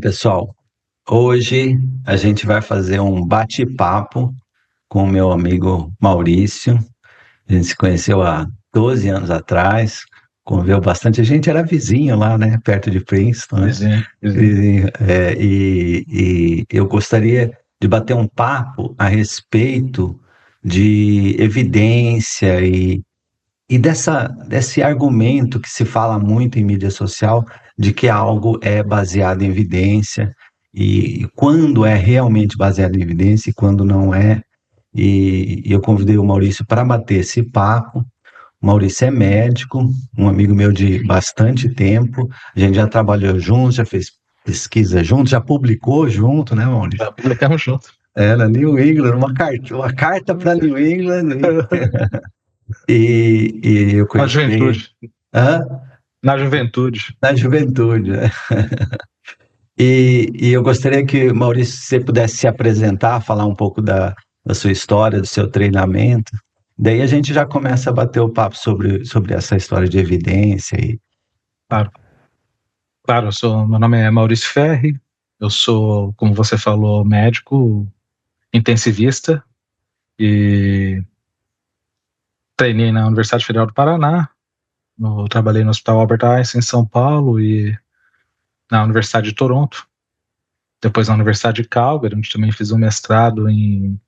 pessoal. Hoje a gente vai fazer um bate-papo com o meu amigo Maurício. A gente se conheceu há 12 anos atrás, conviveu bastante. A gente era vizinho lá, né, perto de Princeton, né? Vizinho, vizinho. Vizinho. E eu gostaria de bater um papo a respeito de evidência e desse argumento que se fala muito em mídia social de que algo é baseado em evidência e quando é realmente baseado em evidência e quando não é. E eu convidei o Maurício para bater esse papo. O Maurício é médico, um amigo meu de bastante tempo. A gente já trabalhou junto, já fez pesquisa junto, já publicou junto, né, Maurício? Já publicamos junto. Na New England, uma carta para New England. E eu Na conheci ele. juventude. Hã? Na juventude. Na juventude, né? E eu gostaria que, Maurício, você pudesse se apresentar, falar um pouco da sua história, do seu treinamento. Daí a gente já começa a bater o papo sobre essa história de evidência. Claro. Claro, meu nome é Maurício Ferri, eu sou, como você falou, médico intensivista e treinei na Universidade Federal do Paraná, trabalhei no Hospital Albert Einstein em São Paulo e na Universidade de Toronto, depois na Universidade de Calgary, onde também fiz um mestrado em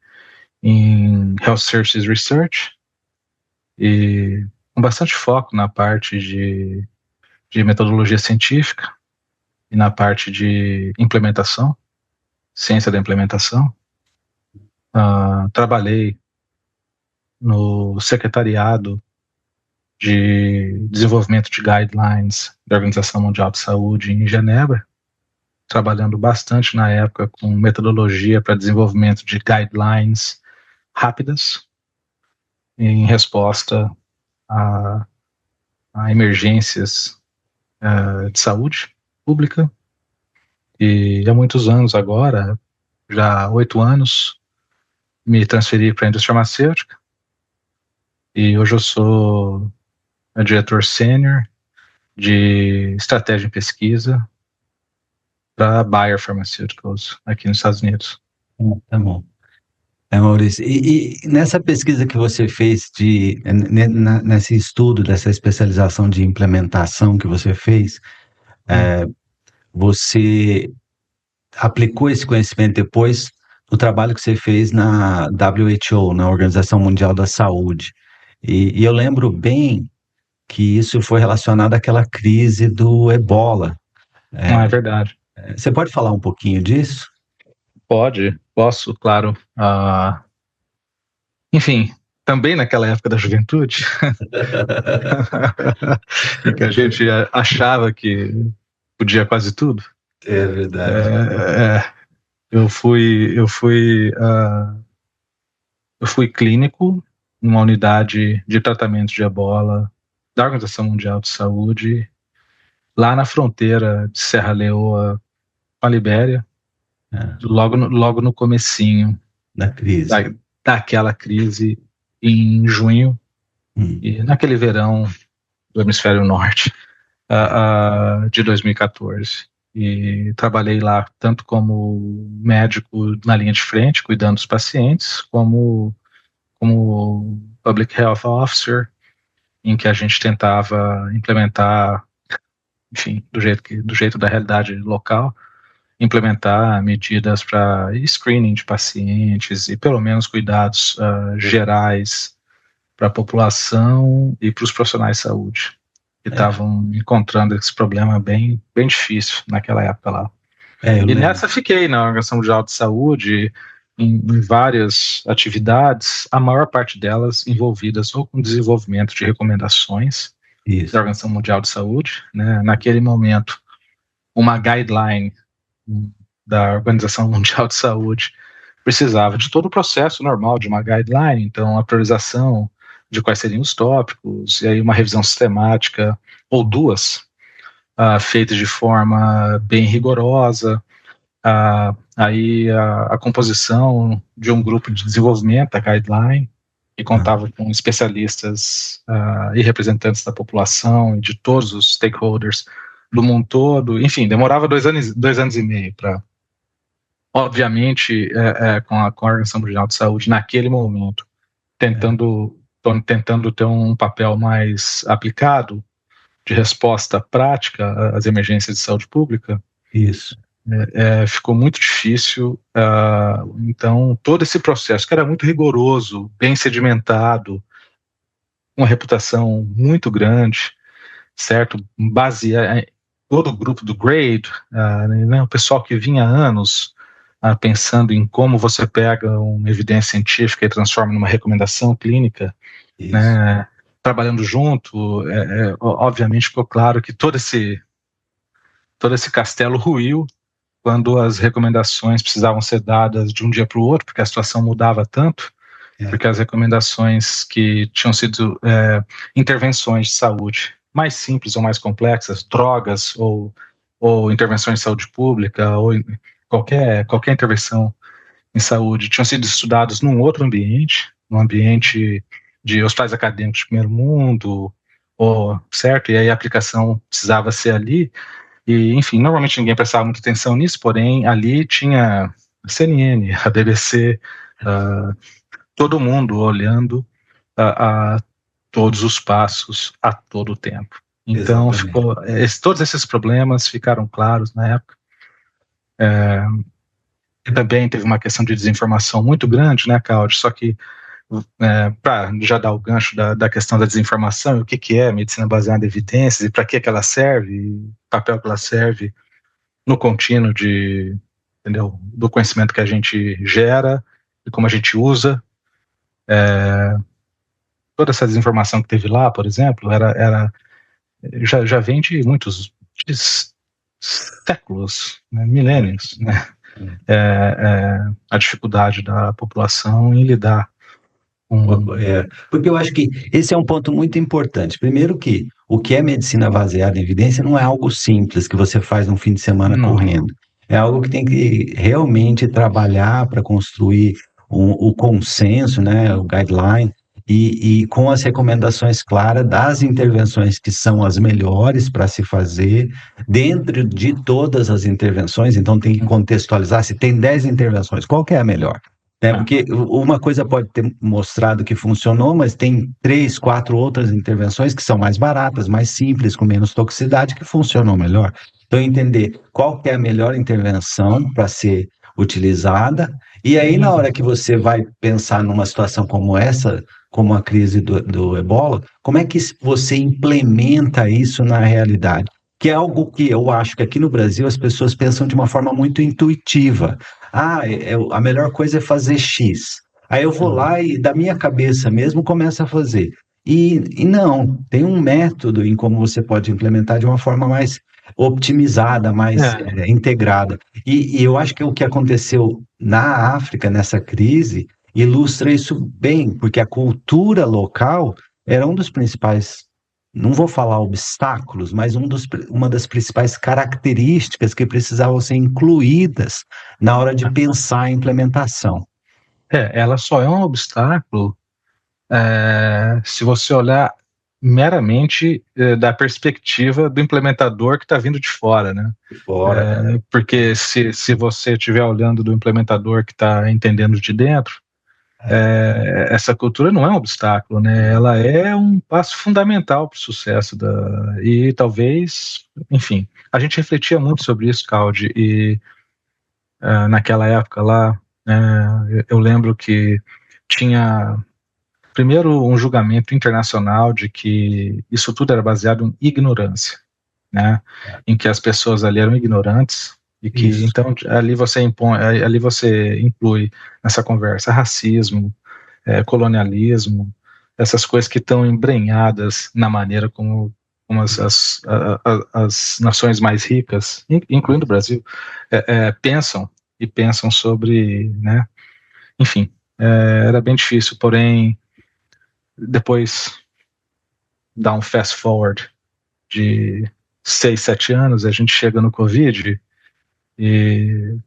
Health Services Research e com bastante foco na parte de metodologia científica e na parte de implementação, ciência da implementação. Trabalhei no secretariado de desenvolvimento de guidelines da Organização Mundial de Saúde em Genebra, trabalhando bastante na época com metodologia para desenvolvimento de guidelines rápidas em resposta a emergências de saúde pública. E há muitos anos agora, já 8 anos, me transferi para a indústria farmacêutica e hoje eu sou diretor sênior de estratégia em pesquisa para Bayer Pharmaceuticals aqui nos Estados Unidos. Tá bom. Maurício, e nessa pesquisa que você fez, nesse estudo dessa especialização de implementação que você fez, você aplicou esse conhecimento depois no trabalho que você fez na WHO, na Organização Mundial da Saúde. E eu lembro bem que isso foi relacionado àquela crise do Ebola. Não, é verdade. Você pode falar um pouquinho disso? Posso, claro. Enfim, também naquela época da juventude, que a gente achava que podia quase tudo. É verdade. Eu fui clínico numa unidade de tratamento de Ebola da Organização Mundial de Saúde, lá na fronteira de Serra Leoa com a Libéria, logo no comecinho da crise. Daquela crise em junho, e naquele verão do hemisfério norte de 2014. E trabalhei lá tanto como médico na linha de frente, cuidando dos pacientes, como Public Health Officer, em que a gente tentava implementar, enfim, do jeito da realidade local, implementar medidas para screening de pacientes e pelo menos cuidados gerais para a população e para os profissionais de saúde que estavam encontrando esse problema bem difícil naquela época lá. E nessa fiquei na Organização Mundial de Saúde em várias atividades, a maior parte delas envolvidas ou com desenvolvimento de recomendações da Organização Mundial de Saúde, né? Naquele momento, uma guideline da Organização Mundial de Saúde precisava de todo o processo normal de uma guideline, então a priorização de quais seriam os tópicos, e aí uma revisão sistemática, ou duas, feitas de forma bem rigorosa, aí a composição de um grupo de desenvolvimento da guideline, que contava com especialistas e representantes da população e de todos os stakeholders do mundo todo, enfim, demorava 2 anos e meio para, obviamente, com a Organização Mundial de Saúde, naquele momento, tentando ter um papel mais aplicado de resposta prática às emergências de saúde pública. Isso. Ficou muito difícil. Então, todo esse processo, que era muito rigoroso, bem sedimentado, uma reputação muito grande, certo? Todo o grupo do GRADE, né, o pessoal que vinha há anos pensando em como você pega uma evidência científica e transforma numa recomendação clínica, né, trabalhando junto, obviamente ficou claro que todo esse castelo ruiu quando as recomendações precisavam ser dadas de um dia para o outro, porque a situação mudava tanto, porque as recomendações que tinham sido intervenções de saúde mais simples ou mais complexas, drogas ou intervenções de saúde pública, ou qualquer intervenção em saúde, tinham sido estudados num outro ambiente, num ambiente de hospitais acadêmicos de primeiro mundo, certo? E aí a aplicação precisava ser ali. E, enfim, normalmente ninguém prestava muita atenção nisso, porém ali tinha a CNN, a BBC, todo mundo olhando a todos os passos a todo o tempo. Então, todos esses problemas ficaram claros na época. Também teve uma questão de desinformação muito grande, né, Claudio? Só que, para já dar o gancho da questão da desinformação, o que é medicina baseada em evidências e para que ela serve, o papel que ela serve no contínuo do conhecimento que a gente gera e como a gente usa. Toda essa desinformação que teve lá, por exemplo, já vem de muitos séculos, né, milênios, né? A dificuldade da população em lidar com... Porque eu acho que esse é um ponto muito importante. Primeiro que o que é medicina baseada em evidência não é algo simples que você faz um fim de semana correndo. É algo que tem que realmente trabalhar para construir o consenso, né, o guideline, e com as recomendações claras das intervenções que são as melhores para se fazer, dentro de todas as intervenções. Então tem que contextualizar, se tem 10 intervenções, qual que é a melhor? Porque uma coisa pode ter mostrado que funcionou, mas tem 3, 4 outras intervenções que são mais baratas, mais simples, com menos toxicidade, que funcionam melhor. Então, entender qual que é a melhor intervenção para ser utilizada, e aí na hora que você vai pensar numa situação como essa, como a crise do Ebola, como é que você implementa isso na realidade? Que é algo que eu acho que aqui no Brasil as pessoas pensam de uma forma muito intuitiva. A melhor coisa é fazer X. Aí eu vou lá e, da minha cabeça mesmo, começo a fazer. E não, tem um método em como você pode implementar de uma forma mais optimizada, mais integrada. E eu acho que o que aconteceu na África, nessa crise, ilustra isso bem, porque a cultura local era um dos principais, não vou falar obstáculos, mas uma das principais características que precisavam ser incluídas na hora de pensar a implementação. Ela só é um obstáculo se você olhar meramente da perspectiva do implementador que está vindo de fora, né? De fora. Porque se você estiver olhando do implementador que está entendendo de dentro, essa cultura não é um obstáculo, né? Ela é um passo fundamental para o sucesso e talvez, enfim, a gente refletia muito sobre isso, Caldi, e naquela época lá, eu lembro que tinha primeiro um julgamento internacional de que isso tudo era baseado em ignorância, né? Em que as pessoas ali eram ignorantes. E que, então, ali você inclui nessa conversa racismo, colonialismo, essas coisas que estão embrenhadas na maneira como as nações mais ricas, incluindo o Brasil, pensam sobre, né? Enfim, era bem difícil, porém, depois dá um fast forward de 6, 7 anos, a gente chega no Covid. E,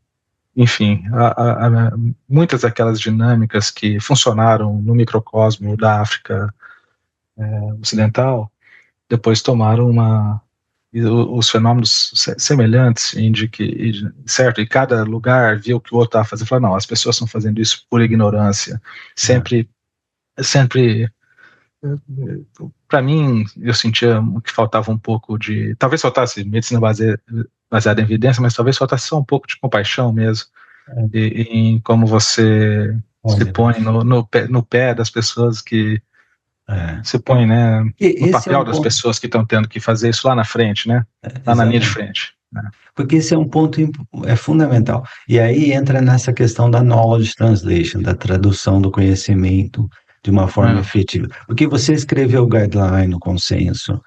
enfim, muitas daquelas dinâmicas que funcionaram no microcosmo da África Ocidental, depois tomaram uma os fenômenos semelhantes, certo? E cada lugar via o que o outro estava fazendo, falava, não, as pessoas estão fazendo isso por ignorância. Sempre, para mim, eu sentia que faltava um pouco de, talvez faltasse medicina baseada em evidência, mas talvez faltasse só um pouco de compaixão mesmo, em como você se põe no pé das pessoas que se põe, né, no papel das pessoas que estão tendo que fazer isso lá na frente, né, lá na linha de frente. Porque esse é um ponto fundamental. E aí entra nessa questão da knowledge translation, da tradução do conhecimento de uma forma efetiva. Porque você escreveu o guideline, o consenso,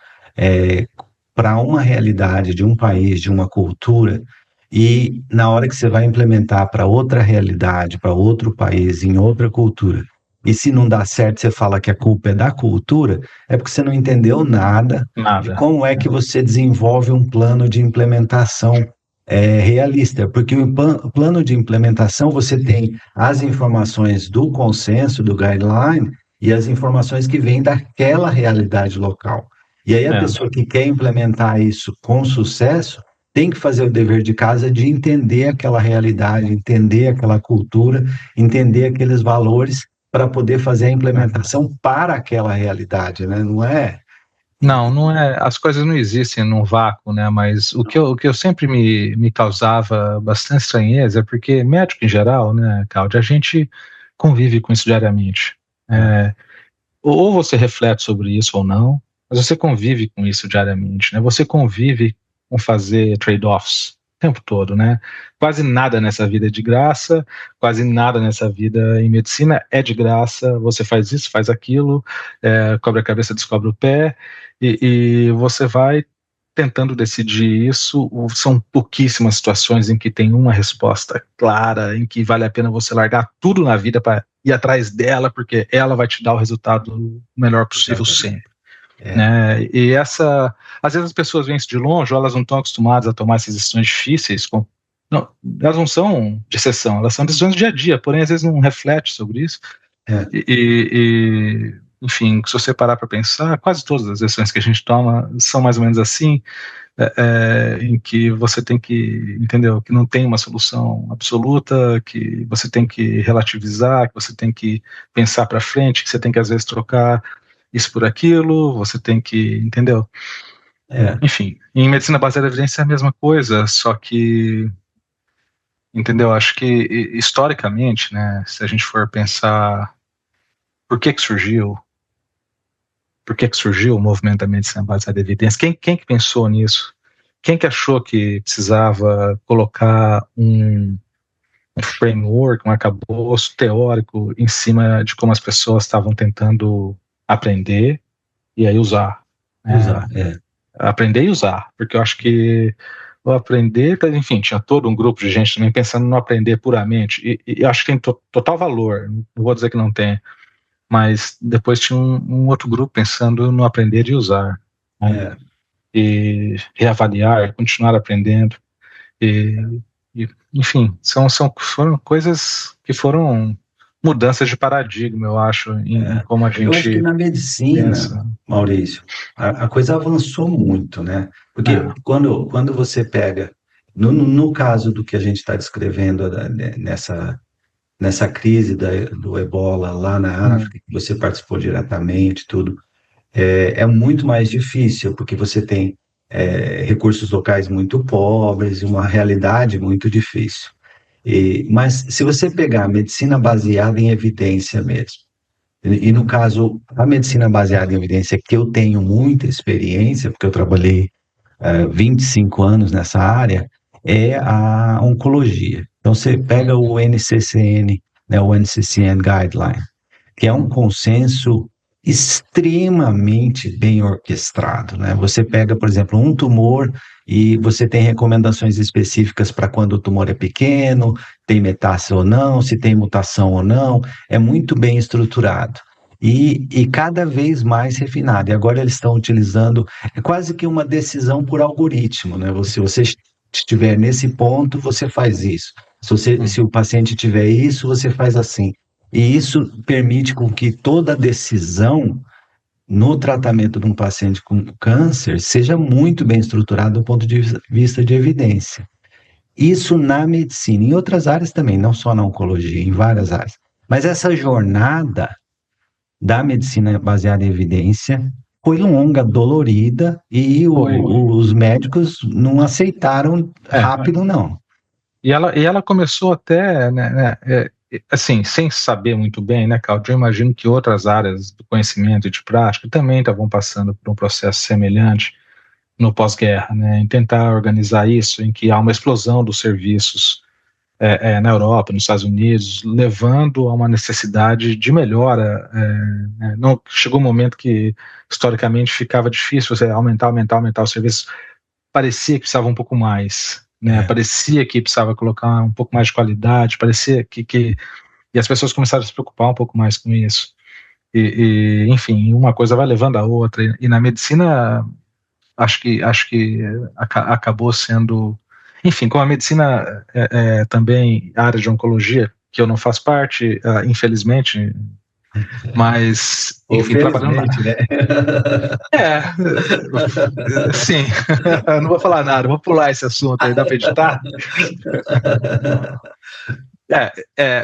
para uma realidade de um país, de uma cultura, e na hora que você vai implementar para outra realidade, para outro país, em outra cultura, e se não dá certo, você fala que a culpa é da cultura, é porque você não entendeu nada de como é que você desenvolve um plano de implementação realista. Porque o plano de implementação, você tem as informações do consenso, do guideline, e as informações que vêm daquela realidade local. E aí a pessoa que quer implementar isso com sucesso, tem que fazer o dever de casa de entender aquela realidade, entender aquela cultura, entender aqueles valores, para poder fazer a implementação para aquela realidade, né? Não é? Não é. As coisas não existem num vácuo, né? Mas o que eu sempre me causava bastante estranheza é porque médico em geral, né, Cláudio, a gente convive com isso diariamente. Ou você reflete sobre isso ou não, mas você convive com isso diariamente, né? Você convive com fazer trade-offs o tempo todo, né? Quase nada nessa vida é de graça, quase nada nessa vida em medicina é de graça. Você faz isso, faz aquilo, cobre a cabeça, descobre o pé, e você vai tentando decidir isso. São pouquíssimas situações em que tem uma resposta clara, em que vale a pena você largar tudo na vida para ir atrás dela, porque ela vai te dar o resultado melhor possível sempre. Né? E às vezes as pessoas veem isso de longe, ou elas não estão acostumadas a tomar essas decisões difíceis, elas não são de exceção, elas são decisões do dia a dia, porém às vezes não reflete sobre isso. Enfim, se você parar para pensar, quase todas as decisões que a gente toma são mais ou menos assim, em que você tem que, entendeu, que não tem uma solução absoluta, que você tem que relativizar, que você tem que pensar para frente, que você tem que às vezes trocar isso por aquilo, você tem que, entendeu? Enfim, em medicina baseada em evidência é a mesma coisa, só que, entendeu, acho que historicamente, né, se a gente for pensar por que surgiu o movimento da medicina baseada em evidência, quem que pensou nisso? Quem que achou que precisava colocar um framework, um arcabouço teórico em cima de como as pessoas estavam tentando aprender e aí usar. Aprender e usar, porque eu acho que o aprender, enfim, tinha todo um grupo de gente também pensando no aprender puramente, e eu acho que tem total valor, não vou dizer que não tem, mas depois tinha um outro grupo pensando no aprender e usar, né? E reavaliar, continuar aprendendo, enfim, foram coisas que foram mudanças de paradigma, eu acho, em como a gente... Eu acho que na medicina, pensa. Maurício, a coisa avançou muito, né? Porque quando você pega, no caso do que a gente está descrevendo nessa crise do ebola lá na África, que você participou diretamente, tudo, é muito mais difícil, porque você tem recursos locais muito pobres, uma realidade muito difícil. Mas se você pegar a medicina baseada em evidência mesmo, e no caso, a medicina baseada em evidência, que eu tenho muita experiência, porque eu trabalhei 25 anos nessa área, é a oncologia. Então, você pega o NCCN, né, o NCCN Guideline, que é um consenso extremamente bem orquestrado, né? Você pega, por exemplo, um tumor e você tem recomendações específicas para quando o tumor é pequeno, tem metástase ou não, se tem mutação ou não, é muito bem estruturado. E cada vez mais refinado. E agora eles estão utilizando, é quase que uma decisão por algoritmo, né? Se você estiver nesse ponto, você faz isso. Se o paciente tiver isso, você faz assim. E isso permite com que toda decisão no tratamento de um paciente com câncer seja muito bem estruturado do ponto de vista de evidência. Isso na medicina, em outras áreas também, não só na oncologia, em várias áreas. Mas essa jornada da medicina baseada em evidência foi longa, dolorida, e os médicos não aceitaram rápido, não. E ela começou até, assim, sem saber muito bem, né, Claudio? Eu imagino que outras áreas do conhecimento e de prática também estavam passando por um processo semelhante no pós-guerra, né, em tentar organizar isso, em que há uma explosão dos serviços na Europa, nos Estados Unidos, levando a uma necessidade de melhora. Não, chegou um momento que, historicamente, ficava difícil você aumentar o serviço, parecia que precisava um pouco mais, né? Parecia que precisava colocar um pouco mais de qualidade, parecia que e as pessoas começaram a se preocupar um pouco mais com isso. Enfim, uma coisa vai levando a outra, e na medicina acho que acabou sendo, enfim, como a medicina também a área de oncologia, que eu não faço parte, infelizmente, mas, enfim, trabalhando lá. Né? Sim, não vou falar nada, vou pular esse assunto aí, dá para editar?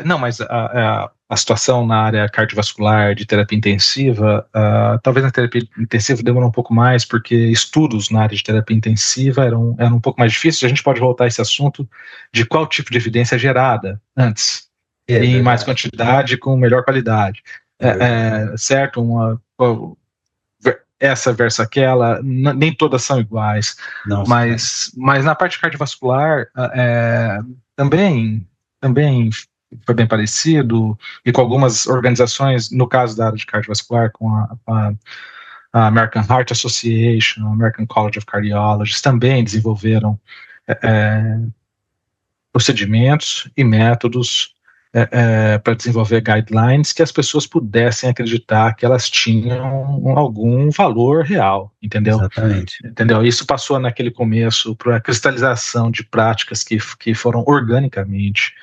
Não, mas a situação na área cardiovascular de terapia intensiva, talvez na terapia intensiva demorou um pouco mais, porque estudos na área de terapia intensiva eram um pouco mais difíceis. A gente pode voltar a esse assunto de qual tipo de evidência é gerada antes, em mais quantidade, com melhor qualidade. Certo? Essa versus aquela, nem todas são iguais. Não, mas na parte cardiovascular, também foi bem parecido, e com algumas organizações, no caso da área de cardiovascular, com a American Heart Association, a American College of Cardiologists, também desenvolveram procedimentos e métodos para desenvolver guidelines que as pessoas pudessem acreditar que elas tinham algum valor real, entendeu? Exatamente. Entendeu? Isso passou naquele começo para a cristalização de práticas que foram organicamente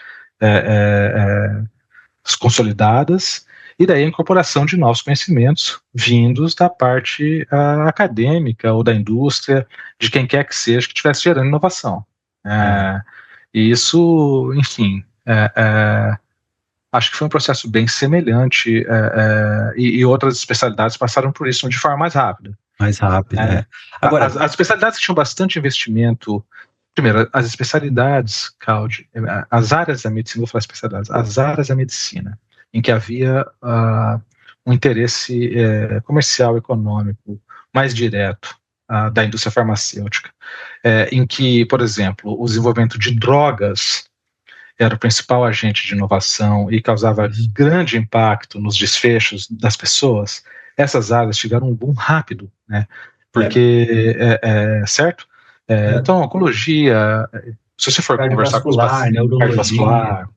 consolidadas, e daí a incorporação de novos conhecimentos vindos da parte acadêmica ou da indústria, de quem quer que seja que estivesse gerando inovação. E isso, enfim, acho que foi um processo bem semelhante, e outras especialidades passaram por isso de forma mais rápida. Agora, as especialidades que tinham bastante investimento. Primeiro, as especialidades, Claudio, as áreas da medicina, vou falar especialidades, as áreas da medicina, em que havia um interesse comercial, econômico, mais direto da indústria farmacêutica, em que, por exemplo, o desenvolvimento de drogas era o principal agente de inovação e causava grande impacto nos desfechos das pessoas, essas áreas tiveram um boom rápido, né? Porque, certo? Então, oncologia, se você for conversar com os pacientes, cardiovascular,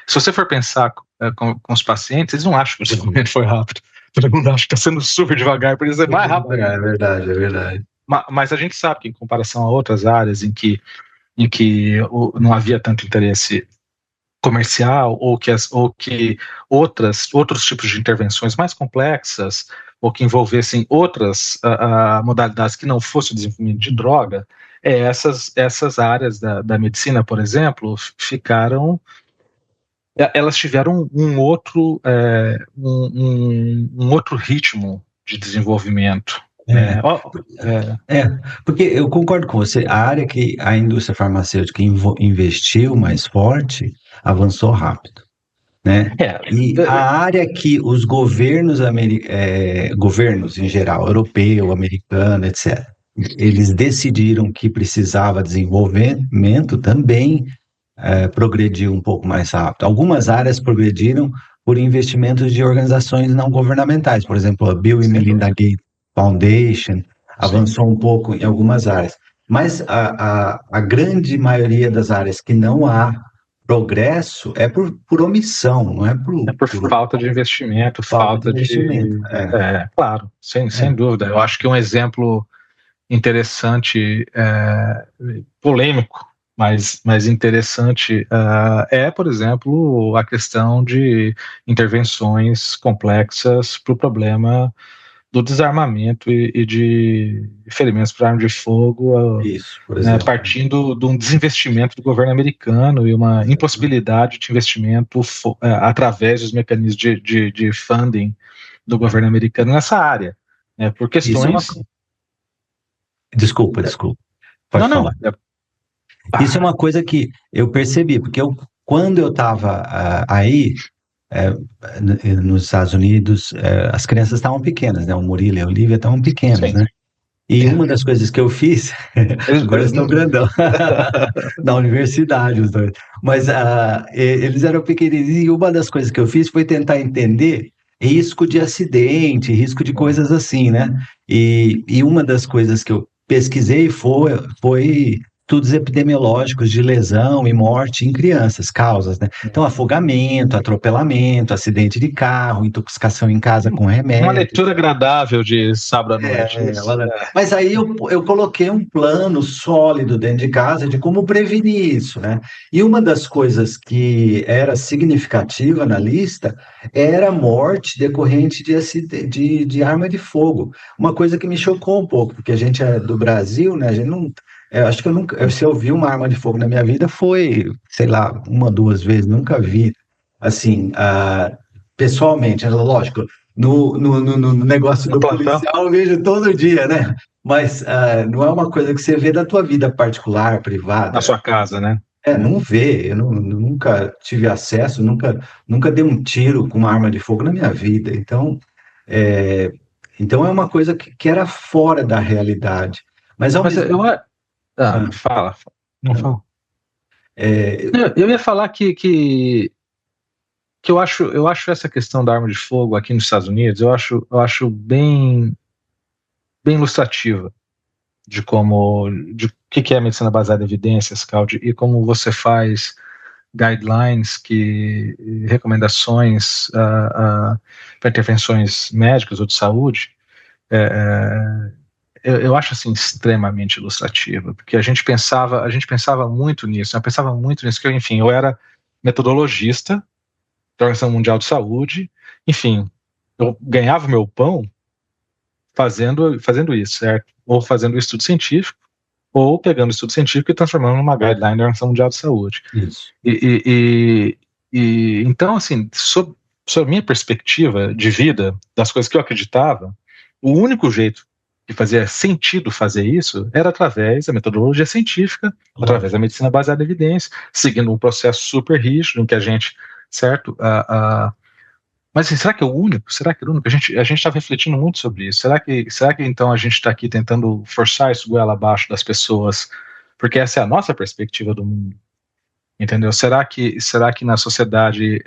se você for pensar com os pacientes, eles não acham que o desenvolvimento foi rápido. Todo mundo acha que está sendo super devagar, por isso é mais rápido. É verdade. Mas a gente sabe que, em comparação a outras áreas em que não havia tanto interesse comercial, ou que outros tipos de intervenções mais complexas, ou que envolvessem outras modalidades que não fosse o desenvolvimento de droga, essas áreas da medicina, por exemplo, elas tiveram um outro ritmo de desenvolvimento. Porque eu concordo com você, a área que a indústria farmacêutica investiu mais forte, avançou rápido, né? E a área que os governos em geral, europeu, americano, etc., eles decidiram que precisava desenvolvimento, também progrediu um pouco mais rápido. Algumas áreas progrediram por investimentos de organizações não governamentais, por exemplo, a Bill e Melinda Gates Foundation avançou um pouco em algumas áreas, mas a grande maioria das áreas que não há progresso é por omissão, não é por falta de investimento, falta de investimento. Claro, sem dúvida. Eu acho que um exemplo interessante, polêmico, mas interessante, por exemplo, a questão de intervenções complexas para o problema do desarmamento e de ferimentos por arma de fogo, Isso, por exemplo. Partindo de um desinvestimento do governo americano e uma impossibilidade de investimento através dos mecanismos de funding do governo americano nessa área, né, por questões... Desculpa. Pode não, falar. Isso é uma coisa que eu percebi, porque quando eu estava aí, nos Estados Unidos, as crianças estavam pequenas, né? O Murilo e a Olivia estavam pequenos, Sim. né? E uma das coisas que eu fiz, agora eles estão grandão, na universidade os dois, mas eles eram pequenininhos, e uma das coisas que eu fiz foi tentar entender risco de acidente, risco de coisas assim, né? E uma das coisas que eu pesquisei foi estudos epidemiológicos de lesão e morte em crianças, causas, né? Então, afogamento, atropelamento, acidente de carro, intoxicação em casa com remédio. Uma leitura agradável de sábado à noite. Mas aí eu coloquei um plano sólido dentro de casa de como prevenir isso, né? E uma das coisas que era significativa na lista era a morte decorrente de arma de fogo. Uma coisa que me chocou um pouco, porque a gente é do Brasil, né? A gente não... Eu acho que eu nunca... Se eu vi uma arma de fogo na minha vida foi, sei lá, uma, duas vezes, nunca vi, assim, pessoalmente, lógico, no negócio do policial eu vejo todo dia, né? Mas não é uma coisa que você vê da tua vida particular, privada. Na sua casa, né? Não vê. Eu nunca tive acesso, nunca dei um tiro com uma arma de fogo na minha vida. Então é uma coisa que era fora da realidade. Mas ao mesmo tempo... Fala. Não fala. É... Eu ia falar que eu acho essa questão da arma de fogo aqui nos Estados Unidos, eu acho bem ilustrativa de o que é a medicina baseada em evidências, Claudio, e como você faz guidelines, recomendações para intervenções médicas ou de saúde. Eu acho assim extremamente ilustrativa, porque a gente pensava muito nisso, que, enfim, eu era metodologista da Organização Mundial de Saúde, enfim, eu ganhava meu pão fazendo isso, certo? Ou fazendo o estudo científico, ou pegando o estudo científico e transformando numa guideline da Organização Mundial de Saúde. Isso. Então, assim, sob a minha perspectiva de vida, das coisas que eu acreditava, o único jeito que fazia sentido fazer isso era através da metodologia científica, através da medicina baseada em evidência, seguindo um processo super rígido em que a gente, certo? Mas assim, será que é o único? A gente está refletindo muito sobre isso. Será que então a gente está aqui tentando forçar isso goela abaixo das pessoas, porque essa é a nossa perspectiva do mundo? Entendeu? Será que na sociedade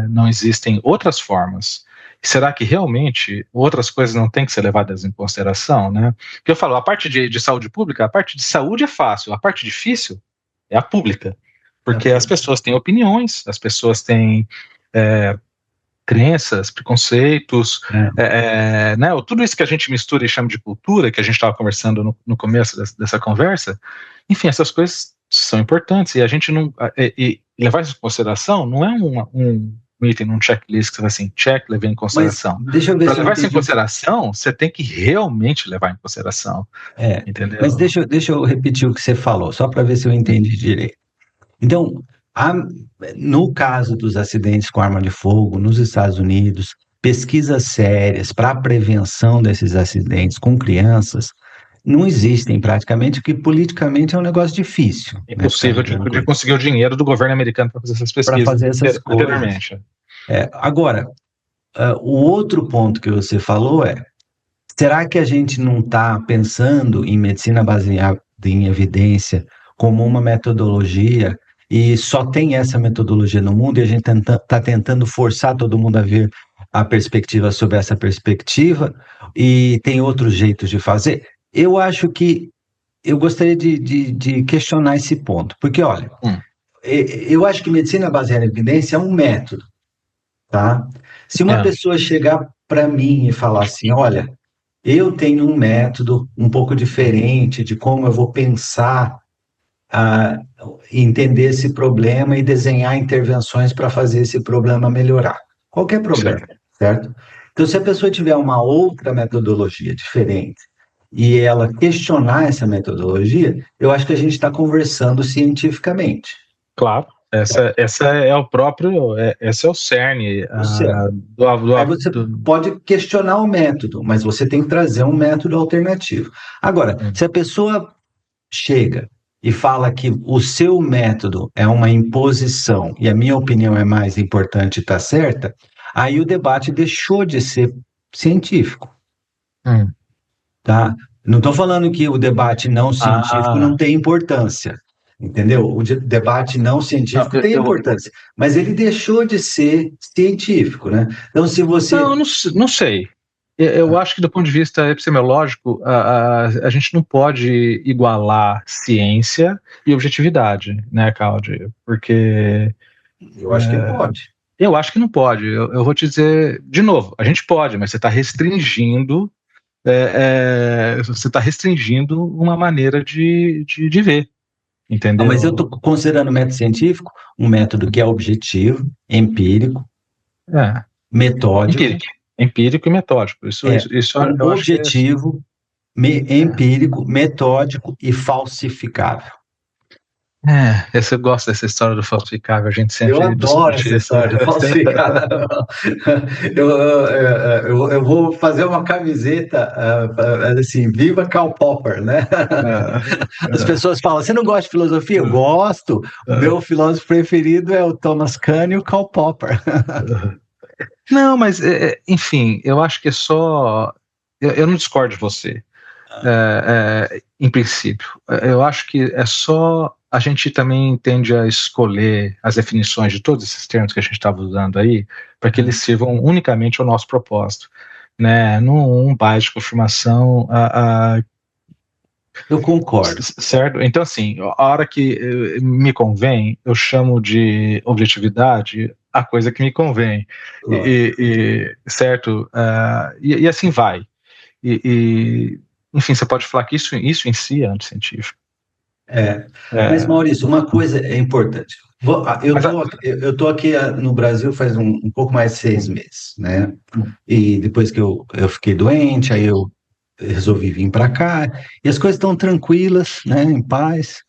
não existem outras formas? Será que realmente outras coisas não têm que ser levadas em consideração, né? Porque eu falo, a parte de saúde pública, a parte de saúde é fácil, a parte difícil é a pública, porque as pessoas têm opiniões, as pessoas têm crenças, preconceitos, né? Tudo isso que a gente mistura e chama de cultura, que a gente estava conversando no começo dessa conversa, enfim, essas coisas são importantes, e a gente não... E levar isso em consideração não é um item num checklist que você vai assim, levei em consideração. Para levar isso em consideração, você tem que realmente levar em consideração. Entendeu? Mas deixa eu repetir o que você falou, só para ver se eu entendi direito. Então, no caso dos acidentes com arma de fogo nos Estados Unidos, pesquisas sérias para a prevenção desses acidentes com crianças não existem praticamente, porque politicamente é um negócio difícil. Impossível de conseguir o dinheiro do governo americano para fazer essas pesquisas. Para fazer essas coisas. Agora, o outro ponto que você falou será que a gente não está pensando em medicina baseada em evidência como uma metodologia e só tem essa metodologia no mundo e a gente está tentando forçar todo mundo a ver a perspectiva sobre essa perspectiva e tem outros jeitos de fazer? Eu acho que eu gostaria de questionar esse ponto, porque, olha, eu acho que medicina baseada em evidência é um método, tá? Se uma pessoa chegar para mim e falar assim, olha, eu tenho um método um pouco diferente de como eu vou pensar, entender esse problema e desenhar intervenções para fazer esse problema melhorar. Qualquer problema, certo? Então, se a pessoa tiver uma outra metodologia diferente e ela questionar essa metodologia, eu acho que a gente está conversando cientificamente. Claro, essa é o próprio, esse é o cerne Aí você pode questionar o método, mas você tem que trazer um método alternativo. Agora, se a pessoa chega e fala que o seu método é uma imposição e a minha opinião é mais importante e está certa, aí o debate deixou de ser científico. Tá? Não estou falando que o debate não científico não tem importância, entendeu? O debate não científico tem importância, mas ele deixou de ser científico, né? Então, se você... Não sei. Eu acho que, do ponto de vista epistemológico, a gente não pode igualar ciência e objetividade, né, Claudio? Porque... Eu acho que pode. Eu acho que não pode. Eu vou te dizer, de novo, a gente pode, mas você está restringindo... você está restringindo uma maneira de ver, entendeu? Mas eu estou considerando o método científico um método que é objetivo, empírico, metódico. Empírico e metódico. Isso eu objetivo, empírico, metódico e falsificável. Eu gosto dessa história do falsificável, a gente sempre... Eu adoro essa história do falsificável. Eu vou fazer uma camiseta assim, viva Karl Popper, né? As pessoas falam, você não gosta de filosofia? Eu gosto. O meu filósofo preferido é o Thomas Kuhn e o Karl Popper. Não, mas, enfim, eu acho que é só... Eu não discordo de você, em princípio. Eu acho que é só... A gente também tende a escolher as definições de todos esses termos que a gente estava usando aí, para que eles sirvam unicamente ao nosso propósito, né? Num bias de confirmação. Eu concordo. Certo? Então, assim, a hora que me convém, eu chamo de objetividade a coisa que me convém. Claro. Certo? E assim vai. Enfim, você pode falar que isso em si é anticientífico. Mas, Maurício, uma coisa é importante. Eu estou aqui no Brasil faz um pouco mais de 6 meses, né? E depois que eu fiquei doente, aí eu resolvi vir para cá, e as coisas estão tranquilas, né? Em paz.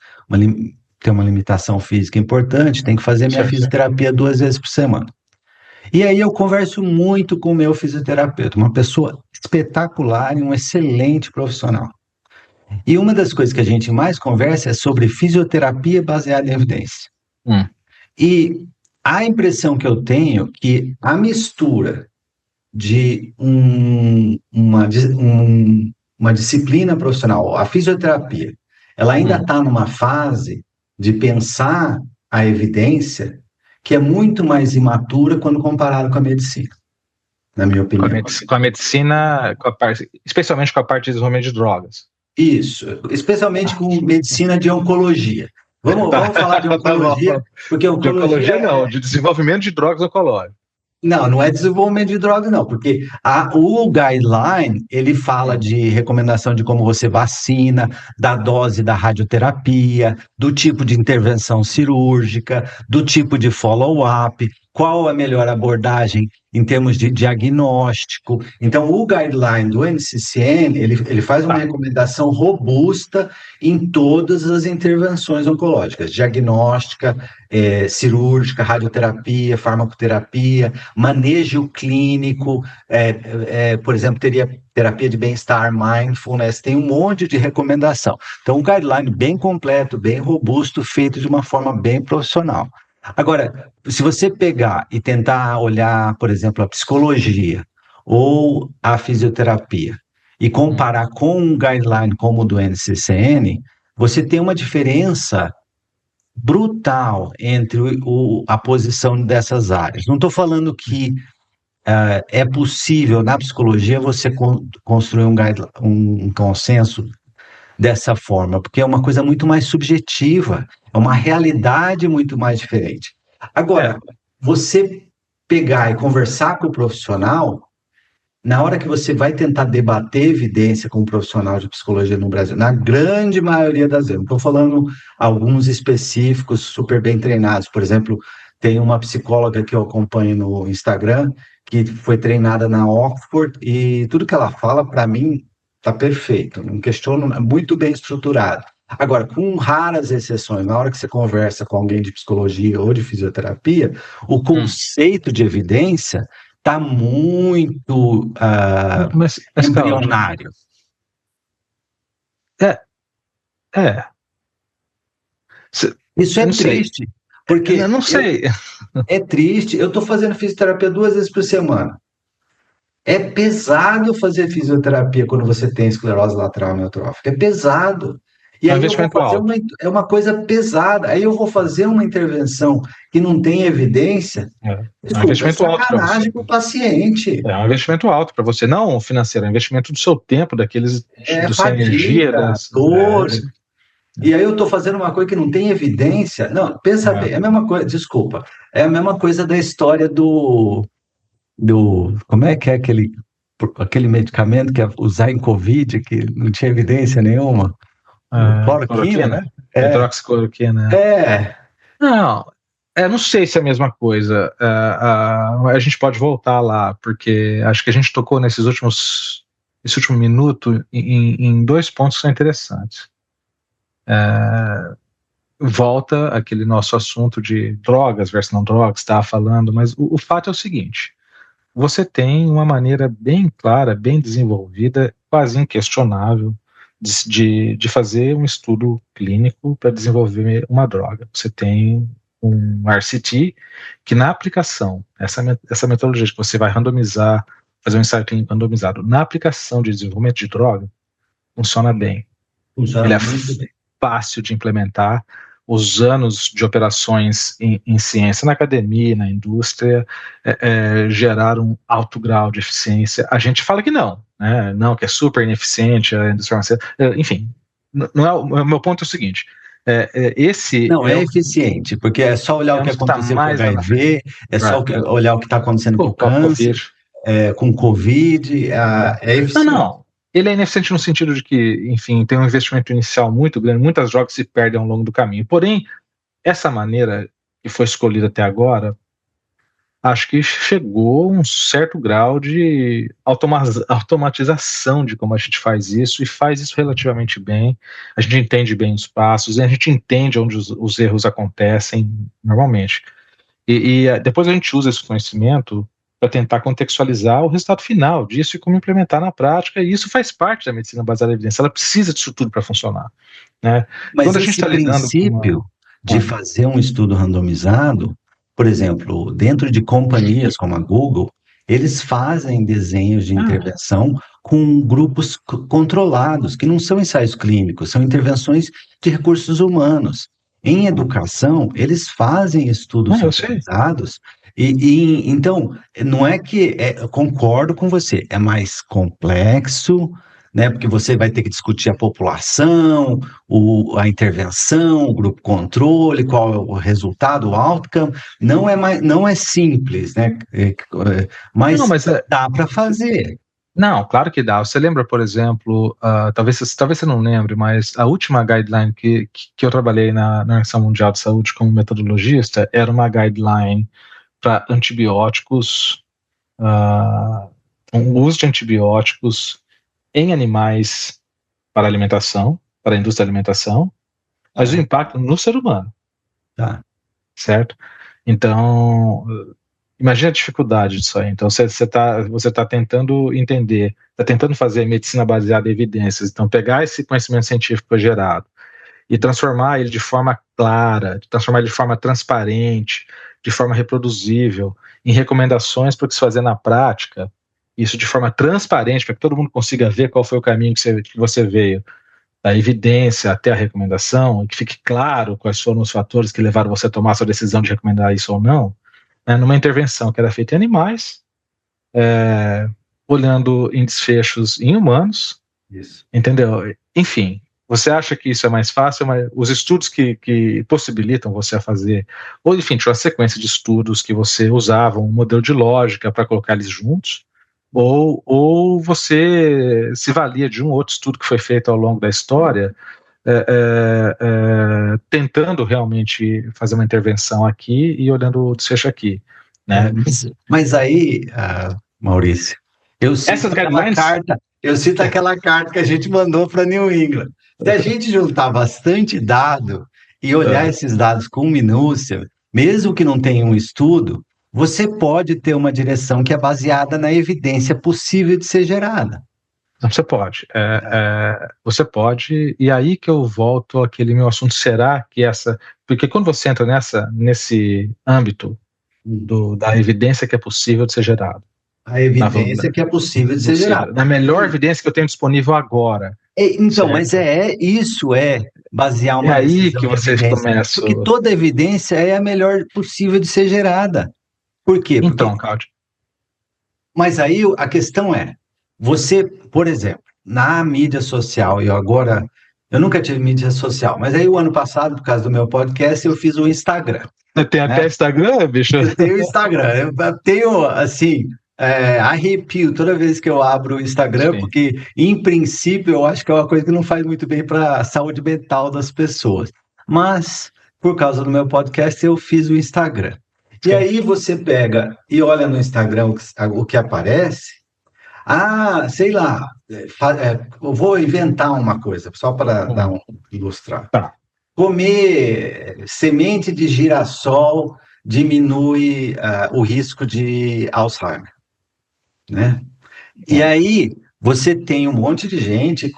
Tem uma limitação física importante, tem que fazer minha fisioterapia 2 vezes por semana. E aí eu converso muito com o meu fisioterapeuta, uma pessoa espetacular e um excelente profissional. E uma das coisas que a gente mais conversa é sobre fisioterapia baseada em evidência. E a impressão que eu tenho é que a mistura de uma disciplina profissional, a fisioterapia, ela ainda está numa fase de pensar a evidência que é muito mais imatura quando comparado com a medicina, na minha opinião. Com a medicina, especialmente com a parte de desenvolvimento de drogas. Isso, especialmente com medicina de oncologia. Vamos falar de oncologia, porque oncologia não, de desenvolvimento de drogas oncológicas. Não é desenvolvimento de drogas, não, porque o guideline, ele fala de recomendação de como você vacina, da dose da radioterapia, do tipo de intervenção cirúrgica, do tipo de follow-up, qual a melhor abordagem em termos de diagnóstico. Então, o guideline do NCCN, ele faz uma recomendação robusta em todas as intervenções oncológicas, diagnóstica, cirúrgica, radioterapia, farmacoterapia, manejo clínico, por exemplo, teria terapia de bem-estar, mindfulness, tem um monte de recomendação. Então, um guideline bem completo, bem robusto, feito de uma forma bem profissional. Agora, se você pegar e tentar olhar, por exemplo, a psicologia ou a fisioterapia e comparar com um guideline como o do NCCN, você tem uma diferença brutal entre a posição dessas áreas. Não estou falando que é possível, na psicologia, você construir um consenso dessa forma, porque é uma coisa muito mais subjetiva, é uma realidade muito mais diferente. Agora, você pegar e conversar com o profissional, na hora que você vai tentar debater evidência com um profissional de psicologia no Brasil, na grande maioria das vezes, não estou falando alguns específicos super bem treinados, por exemplo, Tem uma psicóloga que eu acompanho no Instagram, que foi treinada na Oxford, e tudo que ela fala, para mim, está perfeito. Não questiono, é muito bem estruturado. Agora, com raras exceções, na hora que você conversa com alguém de psicologia ou de fisioterapia, o conceito de evidência está muito mas embrionário. Isso é triste, porque eu não sei. É triste. Eu estou fazendo fisioterapia 2 vezes por semana. É pesado fazer fisioterapia quando você tem esclerose lateral amiotrófica. É pesado. E aí eu vou fazer uma coisa pesada. Aí eu vou fazer uma intervenção que não tem evidência. É um investimento alto para você. Com o paciente. É um investimento alto para você, não financeiro, é um investimento do seu tempo, da sua energia, dor. E aí eu estou fazendo uma coisa que não tem evidência. Não, pensa bem, é a mesma coisa, desculpa, é a mesma coisa da história do como é que é aquele medicamento que é usar em Covid, que não tinha evidência nenhuma? Cloroquina, né? Hidroxicloroquina. Não sei se é a mesma coisa. A gente pode voltar lá, porque acho que a gente tocou esse último minuto em 2 pontos que são interessantes. Volta aquele nosso assunto de drogas versus não drogas, estava falando, mas o fato é o seguinte: você tem uma maneira bem clara, bem desenvolvida, quase inquestionável, de fazer um estudo clínico para desenvolver uma droga. Você tem um RCT, que na aplicação, essa metodologia que você vai randomizar, fazer um ensaio clínico randomizado, na aplicação de desenvolvimento de droga, funciona bem. Ele é fácil de implementar. Os anos de operações em ciência, na academia, na indústria, geraram um alto grau de eficiência. A gente fala que não, né? Não, que é super ineficiente a indústria farmacêutica, enfim. Não é, o meu ponto é o seguinte: esse não é eficiente, porque é só olhar o que aconteceu com o HIV, é só olhar o que está acontecendo com o câncer, com o Covid, é eficiente. Não. Ele é ineficiente no sentido de que, enfim, tem um investimento inicial muito grande, muitas drogas se perdem ao longo do caminho. Porém, essa maneira que foi escolhida até agora, acho que chegou a um certo grau de automatização de como a gente faz isso, e faz isso relativamente bem. A gente entende bem os passos, e a gente entende onde os erros acontecem normalmente. E depois a gente usa esse conhecimento para tentar contextualizar o resultado final disso e como implementar na prática, e isso faz parte da medicina baseada em evidência. Ela precisa disso tudo para funcionar, né? Mas quando a gente está princípio de fazer um estudo randomizado, por exemplo, dentro de companhias como a Google, eles fazem desenhos de intervenção com grupos controlados, que não são ensaios clínicos, são intervenções de recursos humanos. Em educação, eles fazem estudos randomizados. Então, não é que, concordo com você, é mais complexo, né, porque você vai ter que discutir a população, a intervenção, o grupo controle, qual é o resultado, o outcome, não é simples, né, mas dá para fazer. Não, claro que dá. Você lembra, por exemplo, talvez você não lembre, mas a última guideline que eu trabalhei na Organização Mundial de Saúde como metodologista era uma guideline para antibióticos, o uso de antibióticos em animais para alimentação, para a indústria da alimentação, mas o impacto no ser humano. Certo? Então, imagina a dificuldade disso aí. Então, você tá tentando entender, está tentando fazer medicina baseada em evidências. Então, pegar esse conhecimento científico gerado e transformar ele de forma clara, transformar ele de forma transparente, de forma reproduzível, em recomendações para se fazer na prática, isso de forma transparente, para que todo mundo consiga ver qual foi o caminho que você veio, da evidência até a recomendação, e que fique claro quais foram os fatores que levaram você a tomar a sua decisão de recomendar isso ou não, né, numa intervenção que era feita em animais, olhando em desfechos em humanos, entendeu? Enfim, você acha que isso é mais fácil, mas os estudos que possibilitam você a fazer, ou enfim, tinha uma sequência de estudos que você usava um modelo de lógica para colocar eles juntos, ou você se valia de um outro estudo que foi feito ao longo da história, tentando realmente fazer uma intervenção aqui e olhando o desfecho aqui, né? Mas aí, Maurício, eu cito aquela carta que a gente mandou para New England. Se a gente juntar bastante dado e olhar esses dados com minúcia, mesmo que não tenha um estudo, você pode ter uma direção que é baseada na evidência possível de ser gerada. Você pode. Você pode, e aí que eu volto àquele meu assunto, será que porque quando você entra nesse âmbito da evidência que é possível de ser gerado. A evidência que é possível de ser gerada. Na melhor evidência que eu tenho disponível agora. Então, mas isso é basear uma decisão. É aí que vocês começam. Porque toda evidência é a melhor possível de ser gerada. Por quê? Então, Cláudio. Mas aí a questão é, você, por exemplo, na mídia social, eu nunca tive mídia social, mas aí o ano passado, por causa do meu podcast, eu fiz o Instagram. Tem até Instagram, bicho? Eu tenho Instagram, eu tenho, assim, arrepio toda vez que eu abro o Instagram, sim, porque, em princípio, eu acho que é uma coisa que não faz muito bem para a saúde mental das pessoas. Mas, por causa do meu podcast, eu fiz o Instagram. Sim. E aí você pega e olha no Instagram o que aparece, sei lá, eu vou inventar uma coisa, só para ilustrar. Tá. Comer semente de girassol diminui o risco de Alzheimer, né? E aí você tem um monte de gente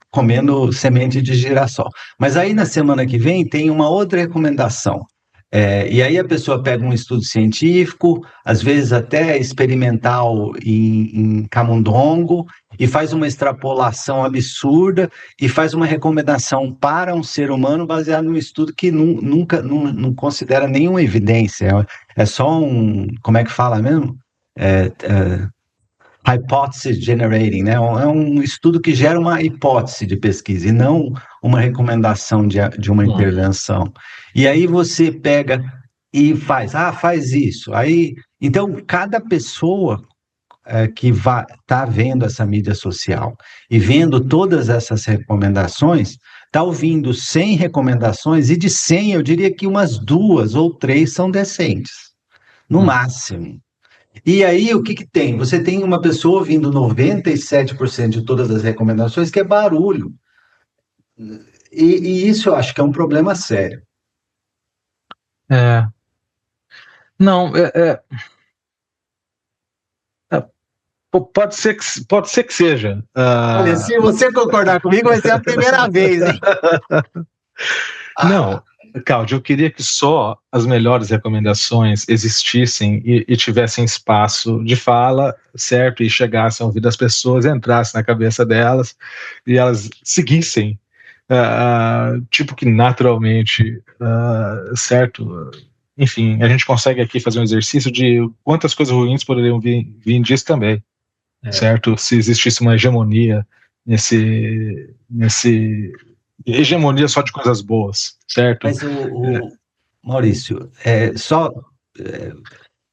comendo semente de girassol. Mas aí na semana que vem tem uma outra recomendação. E aí a pessoa pega um estudo científico, às vezes até experimental em camundongo, e faz uma extrapolação absurda e faz uma recomendação para um ser humano baseado num estudo que nunca não considera nenhuma evidência. É só como é que fala mesmo? Hypothesis generating, né? É um estudo que gera uma hipótese de pesquisa e não uma recomendação de uma intervenção. E aí você pega e faz isso. Aí, então, cada pessoa que tá vendo essa mídia social e vendo todas essas recomendações, está ouvindo 100 recomendações e de 100 eu diria que umas 2 ou 3 são decentes, no máximo. E aí, o que tem? Você tem uma pessoa ouvindo 97% de todas as recomendações, que é barulho. E isso eu acho que é um problema sério. Não, pode ser que seja. Olha, se você concordar comigo, vai ser a primeira vez, hein? Não, Cláudio, eu queria que só as melhores recomendações existissem e tivessem espaço de fala, certo? E chegassem ao ouvido das pessoas, entrassem na cabeça delas e elas seguissem, tipo que naturalmente, certo? Enfim, a gente consegue aqui fazer um exercício de quantas coisas ruins poderiam vir disso também, certo? Se existisse uma hegemonia hegemonia só de coisas boas, certo? Mas Maurício,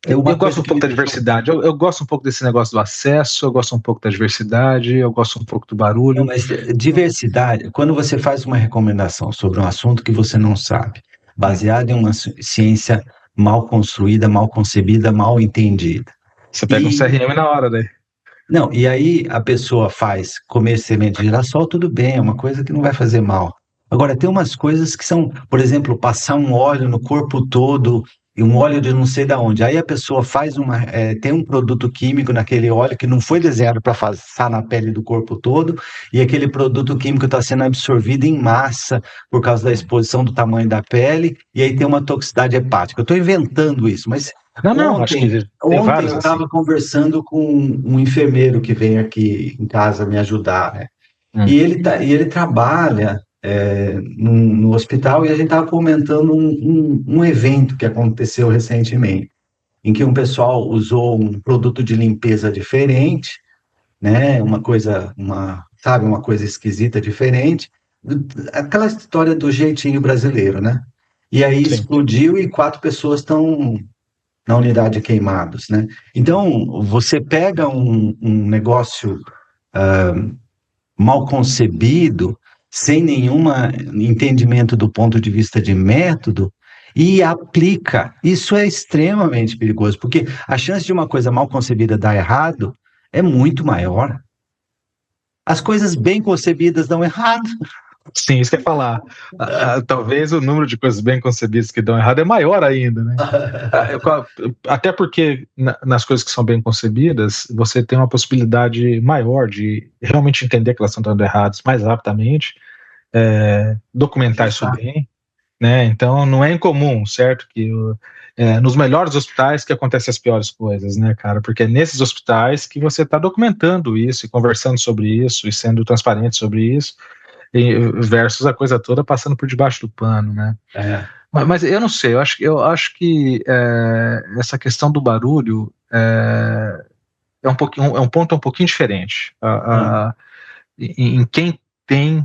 eu gosto um pouco da diversidade, eu gosto um pouco desse negócio do acesso, eu gosto um pouco da diversidade, eu gosto um pouco do barulho. Não, mas diversidade, quando você faz uma recomendação sobre um assunto que você não sabe, baseado em uma ciência mal construída, mal concebida, mal entendida. Você pega um CRM na hora, daí. Não, e aí a pessoa faz comer semente de girassol, tudo bem, é uma coisa que não vai fazer mal. Agora, tem umas coisas que são, por exemplo, passar um óleo no corpo todo, e um óleo de não sei de onde. Aí a pessoa tem um produto químico naquele óleo que não foi desenhado para passar na pele do corpo todo, e aquele produto químico está sendo absorvido em massa por causa da exposição do tamanho da pele, e aí tem uma toxicidade hepática. Eu estou inventando isso, mas ontem eu estava conversando com um enfermeiro que vem aqui em casa me ajudar, né? E ele trabalha no hospital, e a gente estava comentando um evento que aconteceu recentemente, em que um pessoal usou um produto de limpeza diferente, né? Uma coisa esquisita, diferente, aquela história do jeitinho brasileiro, né? E aí explodiu e 4 pessoas estão na unidade de queimados, né? Então, você pega um negócio mal concebido sem nenhum entendimento do ponto de vista de método e aplica. Isso é extremamente perigoso, porque a chance de uma coisa mal concebida dar errado é muito maior. As coisas bem concebidas dão errado. Sim, isso que eu ia falar. Talvez o número de coisas bem concebidas que dão errado é maior ainda, né? Até porque nas coisas que são bem concebidas, você tem uma possibilidade maior de realmente entender que elas estão dando erradas mais rapidamente, documentar isso bem, né? Então não é incomum, certo? Que nos melhores hospitais que acontecem as piores coisas, né, cara? Porque é nesses hospitais que você está documentando isso e conversando sobre isso e sendo transparente sobre isso, versus a coisa toda passando por debaixo do pano, né? Mas eu não sei, eu acho que essa questão do barulho é um ponto um pouquinho diferente. Em quem tem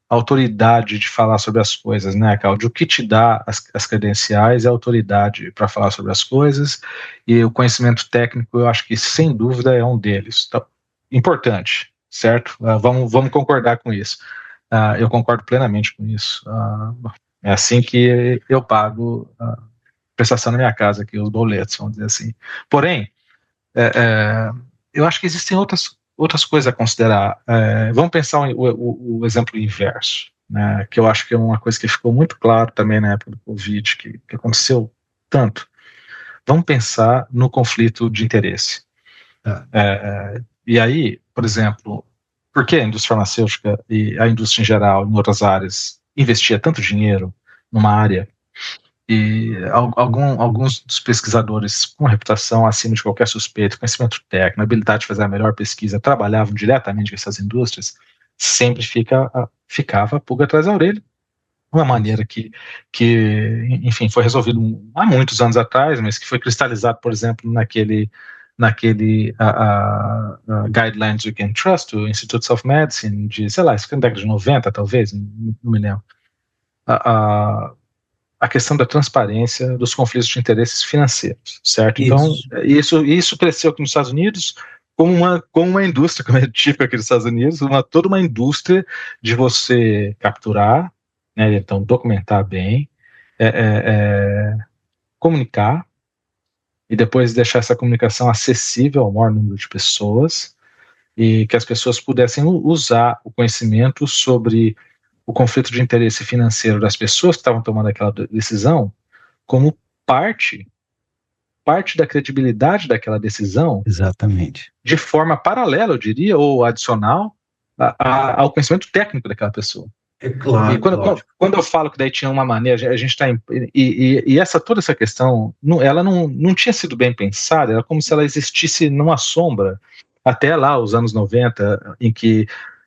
autoridade de falar sobre as coisas, né, Claudio? O que te dá as credenciais é a autoridade para falar sobre as coisas, e o conhecimento técnico, eu acho que sem dúvida é um deles. Então, importante, certo? Vamos concordar com isso. Eu concordo plenamente com isso. É assim que eu pago a prestação na minha casa, aqui, os boletos, vamos dizer assim. Porém, eu acho que existem outras coisas a considerar. Vamos pensar o exemplo inverso, né, que eu acho que é uma coisa que ficou muito claro também na época do Covid, que aconteceu tanto. Vamos pensar no conflito de interesse. E aí, por exemplo, por que a indústria farmacêutica e a indústria em geral, em outras áreas, investia tanto dinheiro numa área e alguns dos pesquisadores com reputação acima de qualquer suspeito, conhecimento técnico, habilidade de fazer a melhor pesquisa, trabalhavam diretamente com essas indústrias, sempre ficava a pulga atrás da orelha. Uma maneira que, enfim, foi resolvido há muitos anos atrás, mas que foi cristalizado, por exemplo, naquele Guidelines You Can Trust, o Institute of Medicine, de, sei lá, isso foi na década de 90, talvez, não me lembro. A questão da transparência dos conflitos de interesses financeiros, certo? Então, isso cresceu aqui nos Estados Unidos como uma indústria, como é típico aqui nos Estados Unidos, toda uma indústria de você capturar, né, então documentar bem, comunicar, e depois deixar essa comunicação acessível ao maior número de pessoas, e que as pessoas pudessem usar o conhecimento sobre o conflito de interesse financeiro das pessoas que estavam tomando aquela decisão como parte da credibilidade daquela decisão. Exatamente. De forma paralela, eu diria, ou adicional ao conhecimento técnico daquela pessoa. É claro. E quando eu falo que daí tinha uma maneira, a gente está e toda essa questão, ela não tinha sido bem pensada, era como se ela existisse numa sombra, até lá os anos 90, em que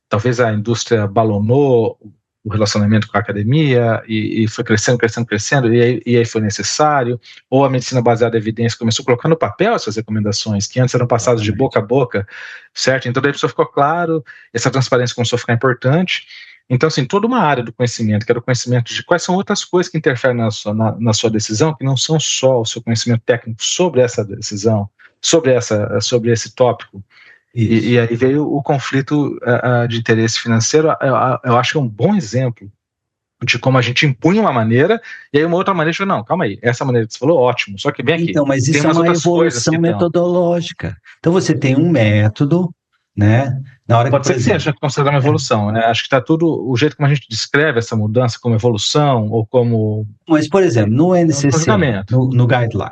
talvez a indústria balonou o relacionamento com a academia e foi crescendo, e aí foi necessário, ou a medicina baseada em evidência começou a colocar no papel essas recomendações, que antes eram passadas de boca a boca, certo? Então daí a pessoa ficou claro, essa transparência começou a ficar importante. Então, assim, toda uma área do conhecimento, que era o conhecimento de quais são outras coisas que interferem na sua decisão, que não são só o seu conhecimento técnico sobre essa decisão, sobre esse tópico. E aí veio o conflito de interesse financeiro. Eu acho que é um bom exemplo de como a gente impunha uma maneira, e aí uma outra maneira, não, calma aí, essa maneira que você falou, ótimo, só que bem aqui. Então, mas isso é uma evolução metodológica. Então, você tem um método, né? Na hora Pode ser que seja considerado uma evolução, né? Acho que está tudo, o jeito como a gente descreve essa mudança como evolução, ou como... Mas, por exemplo, no NCC, no Guideline,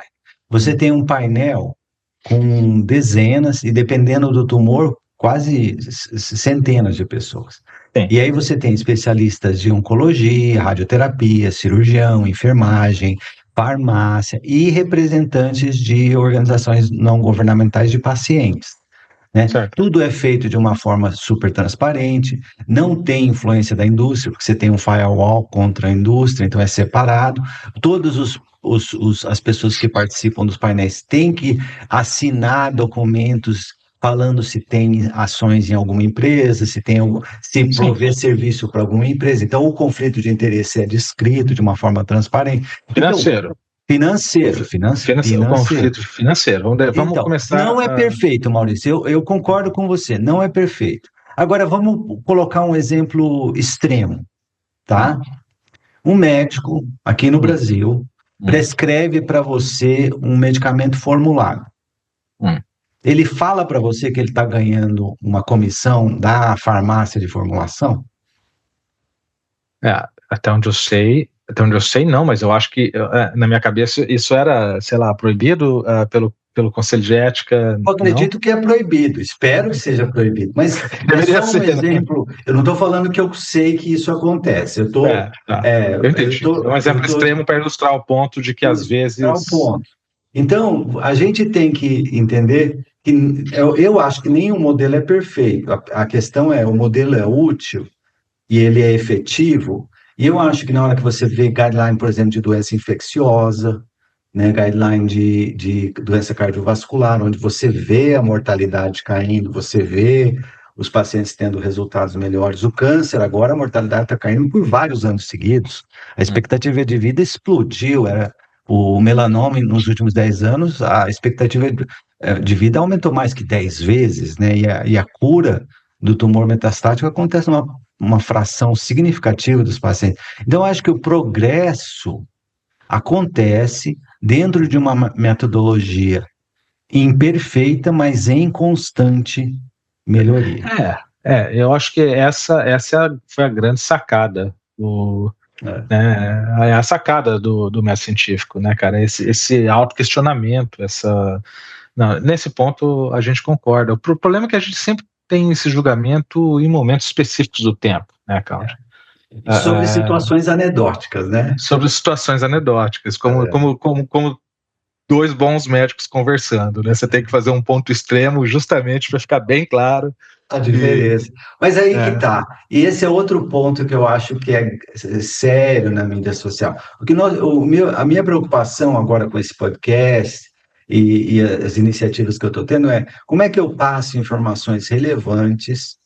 você tem um painel com dezenas, e dependendo do tumor, quase centenas de pessoas. Sim. E aí você tem especialistas de oncologia, radioterapia, cirurgião, enfermagem, farmácia e representantes de organizações não governamentais de pacientes. Né? Tudo é feito de uma forma super transparente, não tem influência da indústria, porque você tem um firewall contra a indústria, então é separado. Todos as pessoas que participam dos painéis têm que assinar documentos falando se tem ações em alguma empresa, se prover serviço para alguma empresa. Então, o conflito de interesse é descrito de uma forma transparente. Financeiro. Financeiro. Conflito financeiro. Vamos começar. Não é perfeito, Maurício. Eu concordo com você. Não é perfeito. Agora, vamos colocar um exemplo extremo, tá? Um médico aqui no Brasil prescreve para você um medicamento formulado. Ele fala para você que ele está ganhando uma comissão da farmácia de formulação? Até onde eu sei não, mas eu acho que na minha cabeça isso era, sei lá, proibido pelo Conselho de Ética. Eu acredito que é proibido, espero que seja proibido, mas deveria só um ser, exemplo. Né? Eu não estou falando que eu sei que isso acontece. Eu estou. Eu entendi. É um exemplo extremo para ilustrar o ponto de que às vezes. O ponto. Então, a gente tem que entender que eu acho que nenhum modelo é perfeito. A questão é, o modelo é útil e ele é efetivo, e eu acho que na hora que você vê guideline, por exemplo, de doença infecciosa, né, guideline de doença cardiovascular, onde você vê a mortalidade caindo, você vê os pacientes tendo resultados melhores. O câncer, agora a mortalidade está caindo por vários anos seguidos. A expectativa de vida explodiu, o melanoma nos últimos 10 anos, a expectativa de vida aumentou mais que 10 vezes, né, e a cura do tumor metastático acontece uma fração significativa dos pacientes. Então, eu acho que o progresso acontece dentro de uma metodologia imperfeita, mas em constante melhoria. Eu acho que essa foi a grande sacada a sacada do método científico, né, cara? Esse autoquestionamento, nesse ponto a gente concorda. O problema é que a gente sempre tem esse julgamento em momentos específicos do tempo, né, Cláudio? Sobre situações anedóticas, né? Sobre situações anedóticas, como dois bons médicos conversando, né? Você tem que fazer um ponto extremo justamente para ficar bem claro. A diferença. Mas aí que tá. E esse é outro ponto que eu acho que é sério na mídia social. Porque a minha preocupação agora com esse podcast e as iniciativas que eu estou tendo é como é que eu passo informações relevantes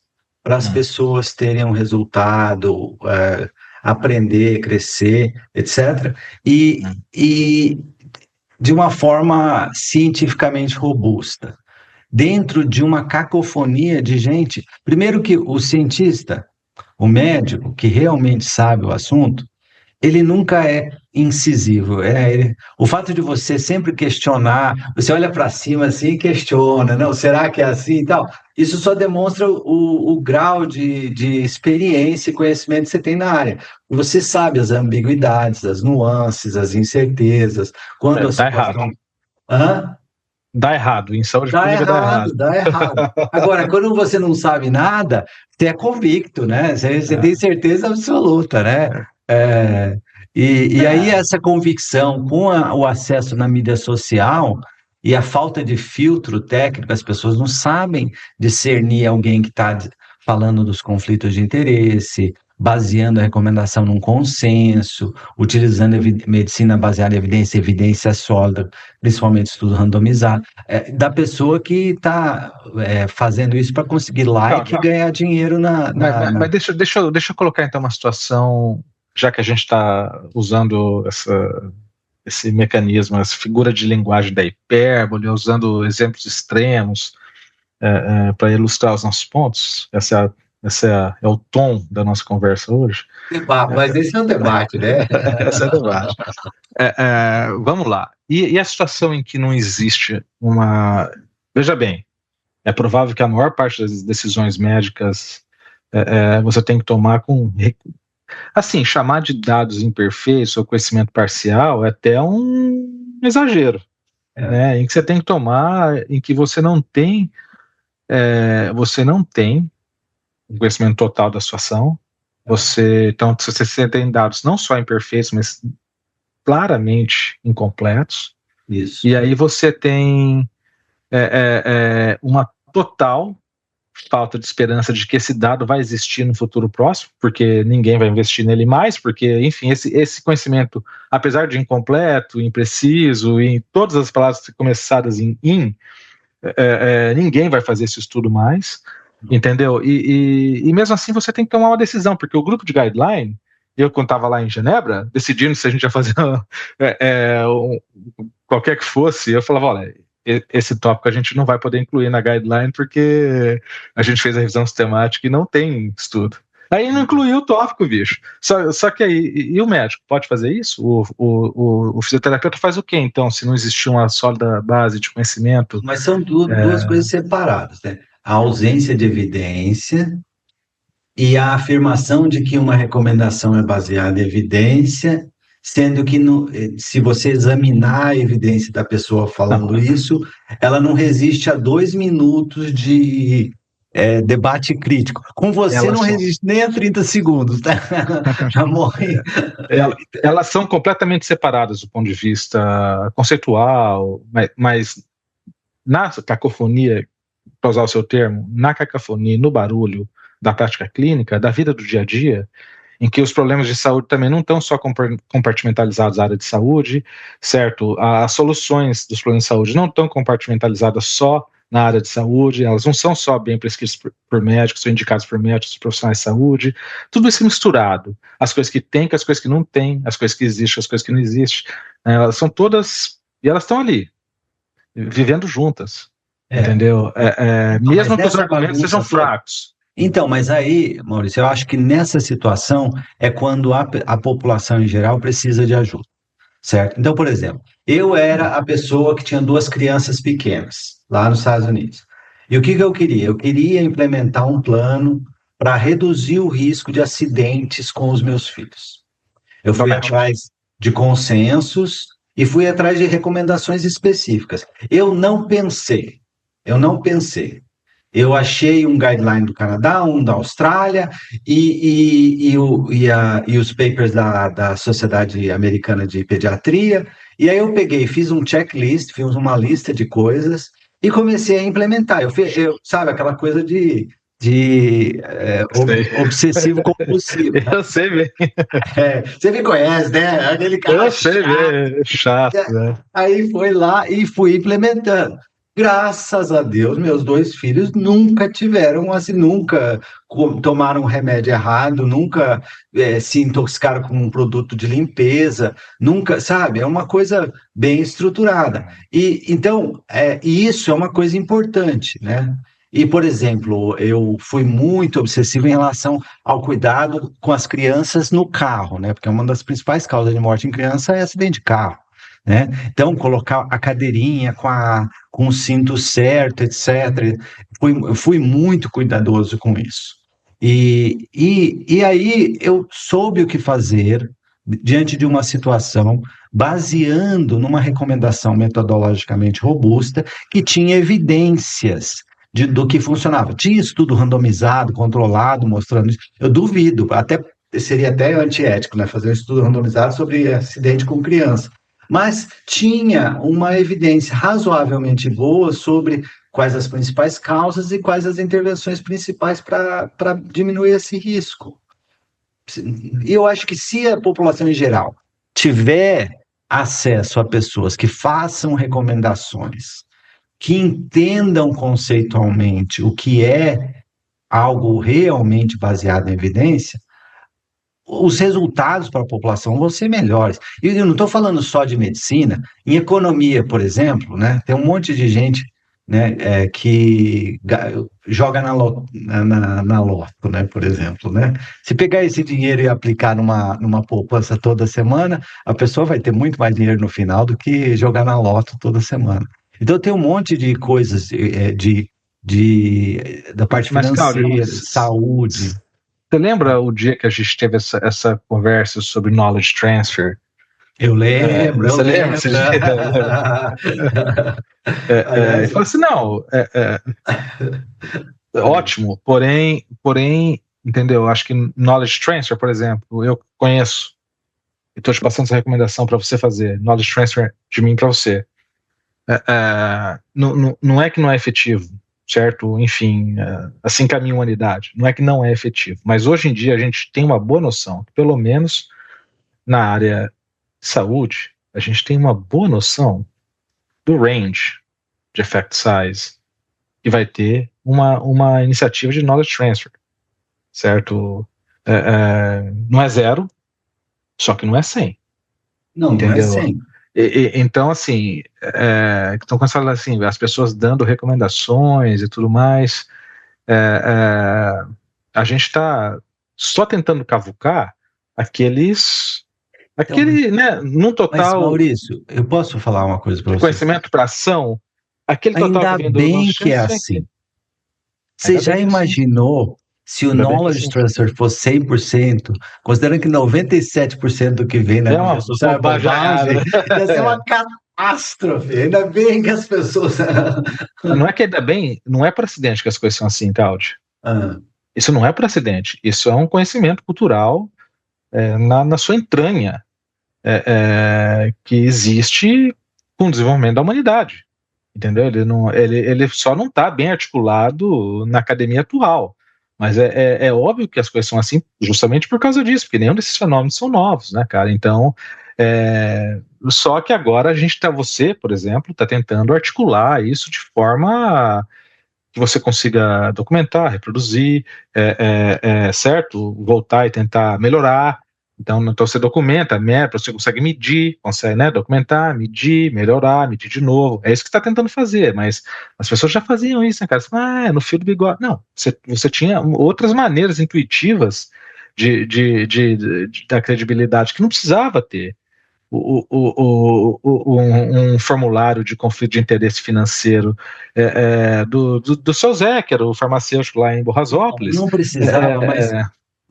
para as pessoas terem um resultado, aprender, crescer, etc. E de uma forma cientificamente robusta, dentro de uma cacofonia de gente. Primeiro que o cientista, o médico, que realmente sabe o assunto, ele nunca é incisivo. O fato de você sempre questionar, você olha para cima assim e questiona, não, será que é assim e tal? Isso só demonstra o grau de experiência e conhecimento que você tem na área. Você sabe as ambiguidades, as nuances, as incertezas. Quando a situação... Dá errado, em saúde pública dá errado. Agora, quando você não sabe nada, você é convicto, né? Você tem certeza absoluta, né? E aí essa convicção com o acesso na mídia social e a falta de filtro técnico, as pessoas não sabem discernir alguém que está falando dos conflitos de interesse, baseando a recomendação num consenso, utilizando medicina baseada em evidência sólida, principalmente estudo randomizado, da pessoa que está fazendo isso para conseguir like e ganhar dinheiro Mas deixa eu colocar então uma situação, já que a gente está usando esse mecanismo, essa figura de linguagem da hipérbole, usando exemplos extremos para ilustrar os nossos pontos. Esse é o tom da nossa conversa hoje. Mas esse é um debate, né? Esse é o debate. Vamos lá. E a situação em que não existe uma... Veja bem, é provável que a maior parte das decisões médicas você tem que tomar com... Assim, chamar de dados imperfeitos ou conhecimento parcial é até um exagero, né? Em que você tem que tomar, em que você não tem um conhecimento total da situação. Então, se você tem dados não só imperfeitos, mas claramente incompletos. Isso. E aí você tem uma total falta de esperança de que esse dado vai existir no futuro próximo, porque ninguém vai investir nele mais, porque, enfim, esse conhecimento, apesar de incompleto, impreciso, e todas as palavras começadas em ninguém vai fazer esse estudo mais, entendeu? E mesmo assim você tem que tomar uma decisão, porque o grupo de guideline, eu quando estava lá em Genebra, decidindo se a gente ia fazer qualquer que fosse, eu falava, olha, esse tópico a gente não vai poder incluir na guideline porque a gente fez a revisão sistemática e não tem estudo. Aí não incluiu o tópico, bicho. Só que aí, e o médico pode fazer isso? O fisioterapeuta faz o quê, então, se não existir uma sólida base de conhecimento? Mas são duas coisas separadas, né? A ausência de evidência e a afirmação de que uma recomendação é baseada em evidência, sendo que se você examinar a evidência da pessoa falando isso, ela não resiste a 2 minutos de debate crítico. Com você não resiste nem a 30 segundos, tá? Já morre. Elas são completamente separadas do ponto de vista conceitual, mas na cacofonia, para usar o seu termo, na cacofonia, no barulho da prática clínica, da vida do dia a dia, em que os problemas de saúde também não estão só compartimentalizados na área de saúde, certo? As soluções dos problemas de saúde não estão compartimentalizadas só na área de saúde, elas não são só bem prescritas por médicos, são indicadas por médicos, profissionais de saúde, tudo isso misturado, as coisas que tem, as coisas que não tem, as coisas que existem, as coisas que não existem, elas são todas, e elas estão ali, vivendo juntas, entendeu? Mesmo que os argumentos sejam fracos. Então, mas aí, Maurício, eu acho que nessa situação é quando a população em geral precisa de ajuda, certo? Então, por exemplo, eu era a pessoa que tinha 2 crianças pequenas, lá nos Estados Unidos. E o que eu queria? Eu queria implementar um plano para reduzir o risco de acidentes com os meus filhos. Eu fui atrás de consensos e fui atrás de recomendações específicas. Eu não pensei. Eu achei um guideline do Canadá, um da Austrália e os papers da Sociedade Americana de Pediatria. E aí eu peguei, fiz um checklist, fiz uma lista de coisas e comecei a implementar. Sabe, aquela coisa de obsessivo compulsivo. Eu sei bem. Você me conhece, né? Aquele cara eu sei bem, chato, né? Aí foi lá e fui implementando. Graças a Deus, meus 2 filhos nunca tiveram, assim, nunca tomaram remédio errado, nunca se intoxicaram com um produto de limpeza, nunca, sabe? É uma coisa bem estruturada. E então, isso é uma coisa importante, né? E, por exemplo, eu fui muito obsessivo em relação ao cuidado com as crianças no carro, né? Porque uma das principais causas de morte em criança é acidente de carro. Né? Então, colocar a cadeirinha com o cinto certo, etc. Fui muito cuidadoso com isso. E aí eu soube o que fazer diante de uma situação baseando numa recomendação metodologicamente robusta que tinha evidências do que funcionava. Tinha estudo randomizado, controlado, mostrando isso. Eu duvido, seria até antiético, né, fazer um estudo randomizado sobre acidente com criança. Mas tinha uma evidência razoavelmente boa sobre quais as principais causas e quais as intervenções principais para diminuir esse risco. E eu acho que se a população em geral tiver acesso a pessoas que façam recomendações, que entendam conceitualmente o que é algo realmente baseado em evidência, os resultados para a população vão ser melhores. E eu não estou falando só de medicina, em economia, por exemplo, né, tem um monte de gente, né, que joga na loto, né, por exemplo. Né? Se pegar esse dinheiro e aplicar numa poupança toda semana, a pessoa vai ter muito mais dinheiro no final do que jogar na loto toda semana. Então tem um monte de coisas da parte financeira, saúde. Você lembra o dia que a gente teve essa conversa sobre knowledge transfer? Eu lembro. Você lembra esse dia? Ele falou assim, não, ótimo, porém, entendeu? Acho que knowledge transfer, por exemplo, eu conheço e estou te passando essa recomendação para você fazer, knowledge transfer de mim para você. Não é que não é efetivo, certo? Enfim, assim caminha a humanidade. Não é que não é efetivo, mas hoje em dia a gente tem uma boa noção, pelo menos na área de saúde, a gente tem uma boa noção do range de effect size que vai ter uma iniciativa de knowledge transfer, certo? Não é 0, só que não é 100. Não, entendeu? Não é 100. Então, assim, então quando você fala assim, as pessoas dando recomendações e tudo mais, a gente está só tentando cavucar aquele, né, num Mas, total Maurício, eu posso falar uma coisa para de você? conhecimento para ação, aquele total que Ainda vem do bem nosso que é chefe, assim. Você ainda bem já que é assim, imaginou se o ainda bem que é knowledge assim. transfer fosse 100%, considerando que 97% do que vem na É mídia uma social é bobajada. bobagem, ia ser uma catástrofe. Ainda bem que as pessoas. Não é que ainda bem, não é por acidente que as coisas são assim, Claudio. Ah, Isso não é por acidente, isso é um conhecimento cultural na sua entranha, que existe com o desenvolvimento da humanidade, entendeu? Ele só não está bem articulado na academia atual, mas é óbvio que as coisas são assim justamente por causa disso, porque nenhum desses fenômenos são novos, né, cara? Então, só que agora você, por exemplo, está tentando articular isso de forma que você consiga documentar, reproduzir, certo? Voltar e tentar melhorar. Então você documenta, você consegue medir, consegue, né, documentar, medir, melhorar, medir de novo. É isso que você está tentando fazer, mas as pessoas já faziam isso, né, cara? É no fio do bigode. Não, você tinha outras maneiras intuitivas da credibilidade que não precisava ter um formulário de conflito de interesse financeiro do seu Zé, que era o farmacêutico lá em Borrasópolis. não precisava,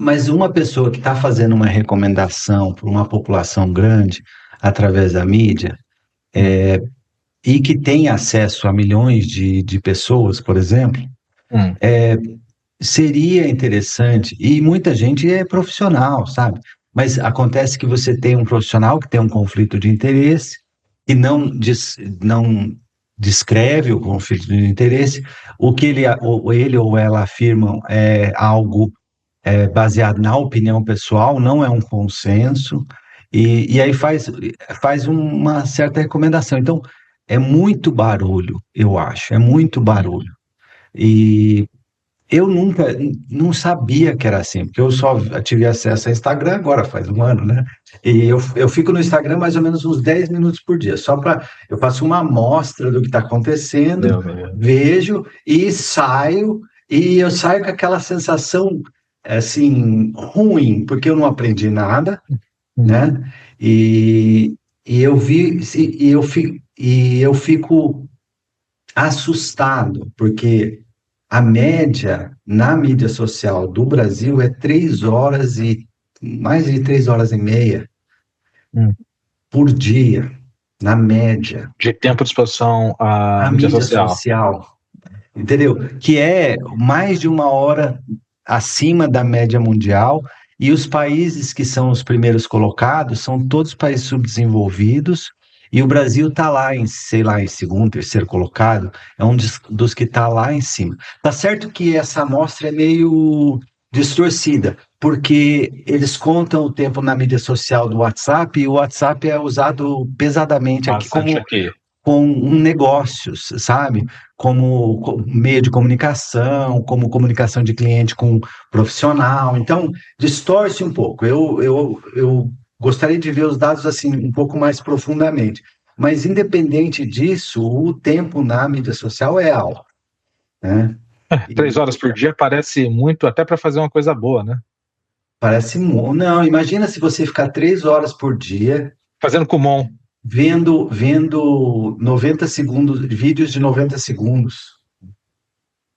mas uma pessoa que está fazendo uma recomendação para uma população grande através da mídia, e que tem acesso a milhões de pessoas, por exemplo, seria interessante, e muita gente é profissional, sabe? Mas acontece que você tem um profissional que tem um conflito de interesse e não descreve o conflito de interesse, o que ele ou ela afirmam é algo baseado na opinião pessoal, não é um consenso, e aí faz uma certa recomendação. Então, é muito barulho, eu acho, é muito barulho. E eu nunca, não sabia que era assim, porque eu só tive acesso a Instagram agora, faz um ano, né? E eu fico no Instagram mais ou menos uns 10 minutos por dia, só para eu faço uma amostra do que está acontecendo, vejo e eu saio com aquela sensação, assim, ruim, porque eu não aprendi nada, né? E, e eu fico assustado, porque a média na mídia social do Brasil é 3 horas mais de 3 horas e meia por dia, na média. De tempo de exposição à A mídia mídia social. social, entendeu? Que é mais de 1 hora acima da média mundial, e os países que são os primeiros colocados são todos países subdesenvolvidos, e o Brasil está lá em, sei lá, em segundo, terceiro colocado, é um dos que está lá em cima. Tá certo que essa amostra é meio distorcida, porque eles contam o tempo na mídia social do WhatsApp, e o WhatsApp é usado pesadamente aqui como com um negócio, sabe? Como meio de comunicação, como comunicação de cliente com profissional. Então, distorce um pouco. Eu gostaria de ver os dados assim um pouco mais profundamente. Mas, independente disso, o tempo na mídia social é alto, né? 3 horas por dia parece muito até para fazer uma coisa boa, né? Parece muito. Não, imagina se você ficar 3 horas por dia fazendo Kumon, vendo 90 segundos, vídeos de 90 segundos.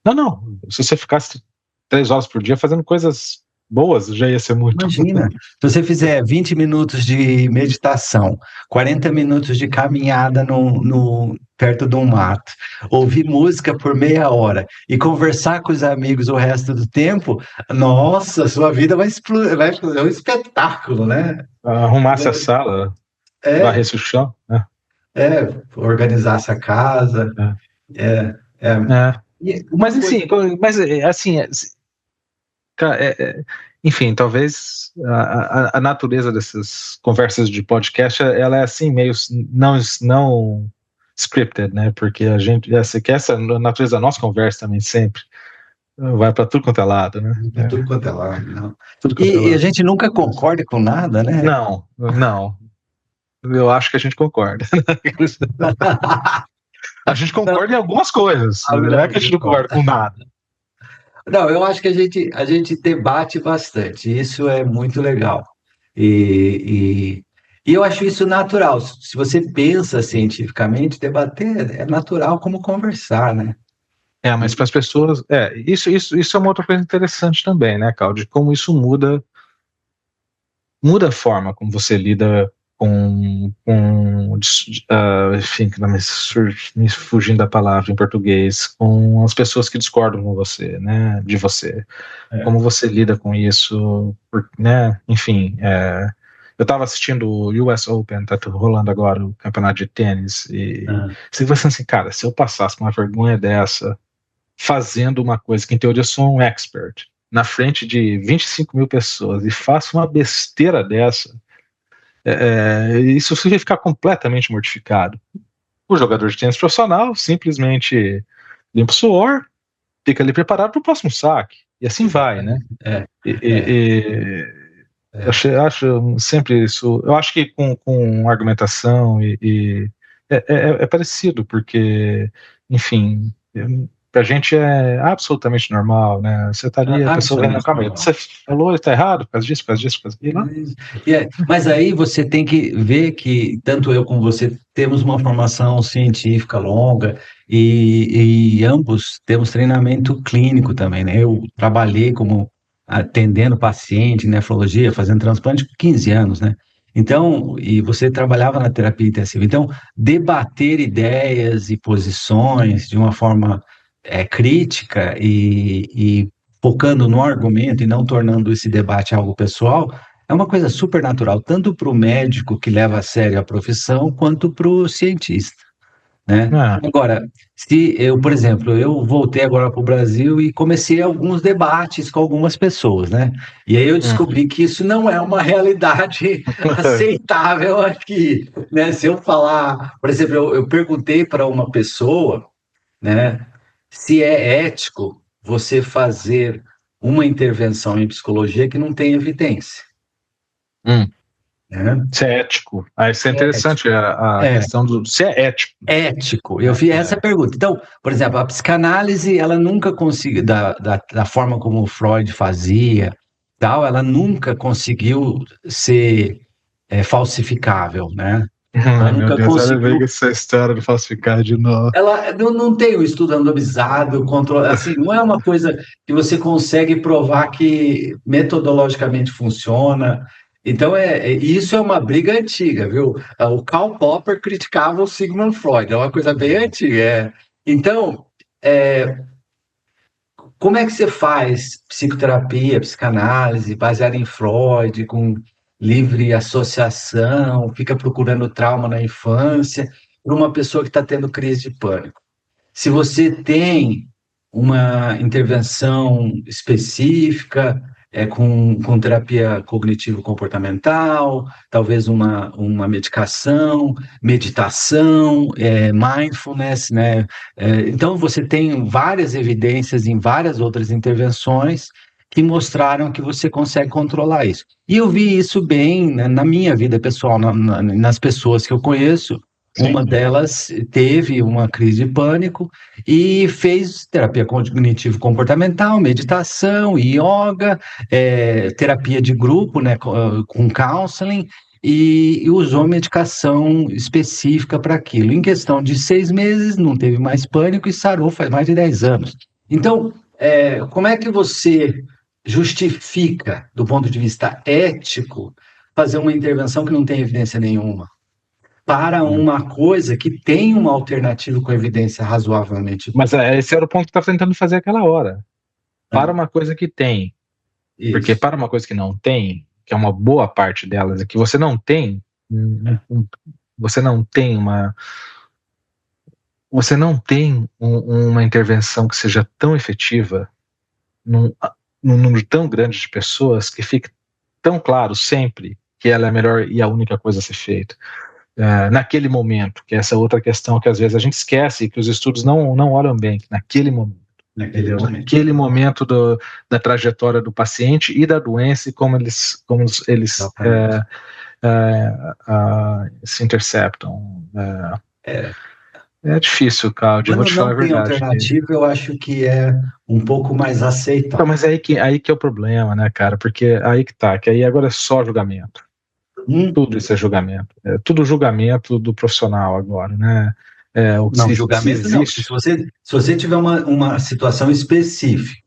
Não. Se você ficasse 3 horas por dia fazendo coisas boas, já ia ser muito. Imagina, se você fizer 20 minutos de meditação, 40 minutos de caminhada perto de um mato, ouvir música por meia hora e conversar com os amigos o resto do tempo, nossa, sua vida vai explodir, é um espetáculo, né? Arrumasse a sala, varresse o chão. Organizasse a casa. Mas assim, enfim, talvez a natureza dessas conversas de podcast, ela é assim, meio não scripted, né? Porque a gente, que essa natureza da nossa conversa também sempre vai para tudo quanto é lado, né? Tudo quanto é lado, não. E a gente nunca concorda com nada, né? Não. eu acho que a gente concorda. A gente concorda em algumas coisas, não é que a gente não concorda com nada. Não, eu acho que a gente debate bastante, isso é muito legal. E eu acho isso natural. Se você pensa cientificamente, debater é natural como conversar, né? Mas para as pessoas, isso é uma outra coisa interessante também, né, Cal, de como isso muda a forma como você lida enfim, que não me fugindo da palavra em português, com as pessoas que discordam com você, né, de você. Como você lida com isso, né, enfim, eu estava assistindo o US Open, tá rolando agora o campeonato de tênis, e você vai assim, cara, se eu passasse uma vergonha dessa, fazendo uma coisa que em teoria eu sou um expert, na frente de 25 mil pessoas, e faço uma besteira dessa, isso você vai ficar completamente mortificado. O jogador de tênis profissional simplesmente limpa o suor, fica ali preparado para o próximo saque, e assim vai, né? Acho sempre isso. Eu acho que com argumentação é parecido, porque, enfim, pra gente é absolutamente normal, né? Você tá ali, a pessoa vem na câmera, você falou, está errado, por causa disso, por causa disso, por causa disso. Mas aí você tem que ver que tanto eu como você temos uma formação científica longa e ambos temos treinamento clínico também, né? Eu trabalhei como atendendo paciente em nefrologia, fazendo transplante por 15 anos, né? Então, e você trabalhava na terapia intensiva. Então, debater ideias e posições de uma forma crítica e focando no argumento e não tornando esse debate algo pessoal, é uma coisa super natural, tanto para o médico que leva a sério a profissão, quanto para o cientista, né? Agora, se eu, por exemplo, eu voltei agora para o Brasil e comecei alguns debates com algumas pessoas, né? E aí eu descobri que isso não é uma realidade aceitável aqui, né? Se eu falar, por exemplo, eu perguntei para uma pessoa, né, se é ético você fazer uma intervenção em psicologia que não tem evidência. Né? Se é ético. Isso é interessante, a questão do se é ético. Ético, eu fiz essa pergunta. Então, por exemplo, a psicanálise, ela nunca conseguiu, da forma como o Freud fazia, tal, ela nunca conseguiu ser falsificável, né? Ai, meu Deus, ela veio essa história de falsificar de novo. Ela não tem o estudo randomizado, controle, assim, não é uma coisa que você consegue provar que metodologicamente funciona. Então, isso é uma briga antiga, viu? O Karl Popper criticava o Sigmund Freud, é uma coisa bem antiga. Então, como é que você faz psicoterapia, psicanálise, baseada em Freud, com livre associação, fica procurando trauma na infância, para uma pessoa que está tendo crise de pânico? Se você tem uma intervenção específica, com terapia cognitivo-comportamental, talvez uma medicação, meditação, mindfulness, né? Então, você tem várias evidências em várias outras intervenções que mostraram que você consegue controlar isso. E eu vi isso bem, né, na minha vida pessoal, nas pessoas que eu conheço. Sim. Uma delas teve uma crise de pânico e fez terapia cognitivo-comportamental, meditação, yoga, terapia de grupo, né, com counseling, e usou medicação específica para aquilo. Em questão de 6 meses, não teve mais pânico e sarou faz mais de 10 anos. Então, como é que você justifica, do ponto de vista ético, fazer uma intervenção que não tem evidência nenhuma para uma coisa que tem uma alternativa com evidência razoavelmente boa? Mas esse era o ponto que estava tentando fazer aquela hora. Para uma coisa que tem. Isso. Porque para uma coisa que não tem, que é uma boa parte delas, é que você não tem uma intervenção que seja tão efetiva num número tão grande de pessoas, que fique tão claro sempre que ela é a melhor e a única coisa a ser feita. Naquele momento, que é essa outra questão que às vezes a gente esquece, que os estudos não olham bem, naquele momento da trajetória do paciente e da doença, e como eles se interceptam. É difícil, Claudio, eu vou te falar a verdade. Quando não tem alternativa, eu acho que é um pouco mais aceitável. Então, mas aí que é o problema, né, cara? Porque aí que aí agora é só julgamento. Tudo isso é julgamento. É tudo julgamento do profissional agora, né? Julgamento não. Se você tiver uma situação específica.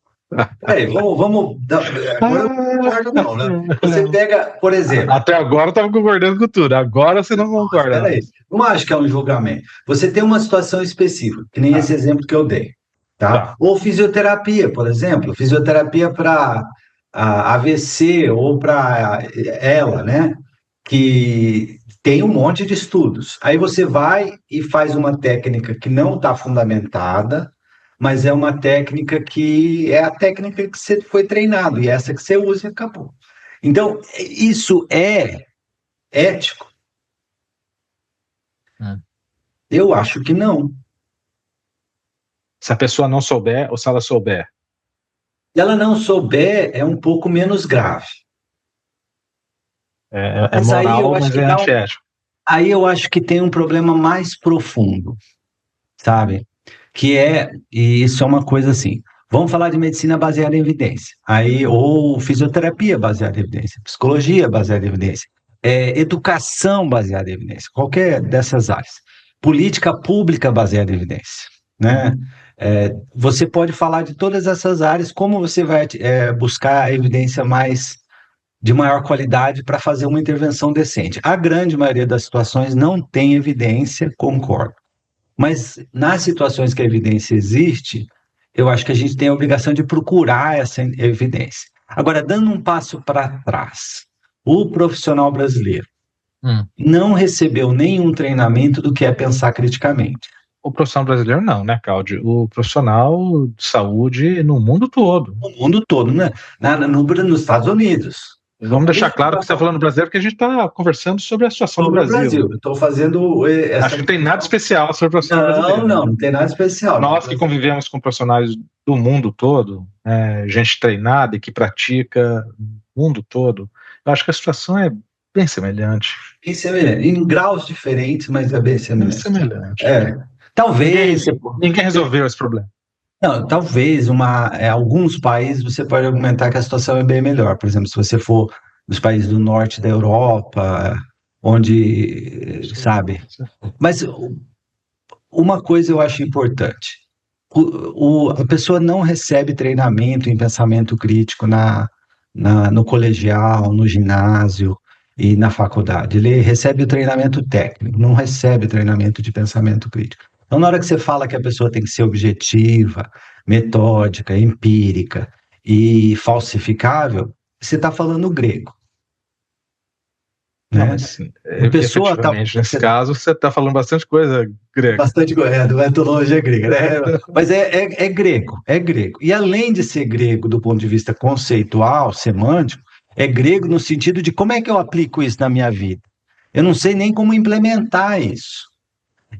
Peraí, vamos. Agora eu não concordo, não, né? Você pega, por exemplo. Até agora eu estava concordando com tudo, agora você não concorda. Peraí, não acho que é um julgamento. Você tem uma situação específica, que nem esse exemplo que eu dei. Tá? Ou fisioterapia, por exemplo, fisioterapia para AVC ou para ela, né? Que tem um monte de estudos. Aí você vai e faz uma técnica que não está fundamentada, mas é uma técnica que é a técnica que você foi treinado, e essa que você usa e acabou. Então, isso é ético? Eu acho que não. Se a pessoa não souber ou se ela souber? Se ela não souber, é um pouco menos grave. É moral, mas é antiético. Aí eu acho que tem um problema mais profundo, sabe? E isso é uma coisa assim, vamos falar de medicina baseada em evidência, ou fisioterapia baseada em evidência, psicologia baseada em evidência, educação baseada em evidência, qualquer dessas áreas, política pública baseada em evidência, né? Você pode falar de todas essas áreas, como você vai buscar a evidência de maior qualidade para fazer uma intervenção decente. A grande maioria das situações não tem evidência, concordo. Mas nas situações que a evidência existe, eu acho que a gente tem a obrigação de procurar essa evidência. Agora, dando um passo para trás, o profissional brasileiro não recebeu nenhum treinamento do que é pensar criticamente. O profissional brasileiro não, né, Claudio? O profissional de saúde no mundo todo. No mundo todo, né? Nos Estados Unidos. Vamos deixar claro que você está falando brasileiro, porque a gente está conversando sobre a situação do Brasil. Estou fazendo. Acho que não tem nada especial sobre o profissional brasileiro. Não tem nada especial. Nós que convivemos com profissionais do mundo todo, gente treinada e que pratica no mundo todo, eu acho que a situação é bem semelhante. Bem semelhante. Em graus diferentes, mas é bem semelhante. Bem semelhante. Talvez. Ninguém resolveu esse problema. Não, talvez alguns países você pode argumentar que a situação é bem melhor. Por exemplo, se você for nos países do norte da Europa, onde, sabe? Mas uma coisa eu acho importante. A pessoa não recebe treinamento em pensamento crítico no colegial, no ginásio e na faculdade. Ele recebe o treinamento técnico, não recebe treinamento de pensamento crítico. Então, na hora que você fala que a pessoa tem que ser objetiva, metódica, empírica e falsificável, você está falando grego. Não, mas, nesse caso, você está falando bastante coisa grega. Bastante coisa, metodologia grega. Né? Mas é grego. E além de ser grego do ponto de vista conceitual, semântico, é grego no sentido de como é que eu aplico isso na minha vida. Eu não sei nem como implementar isso.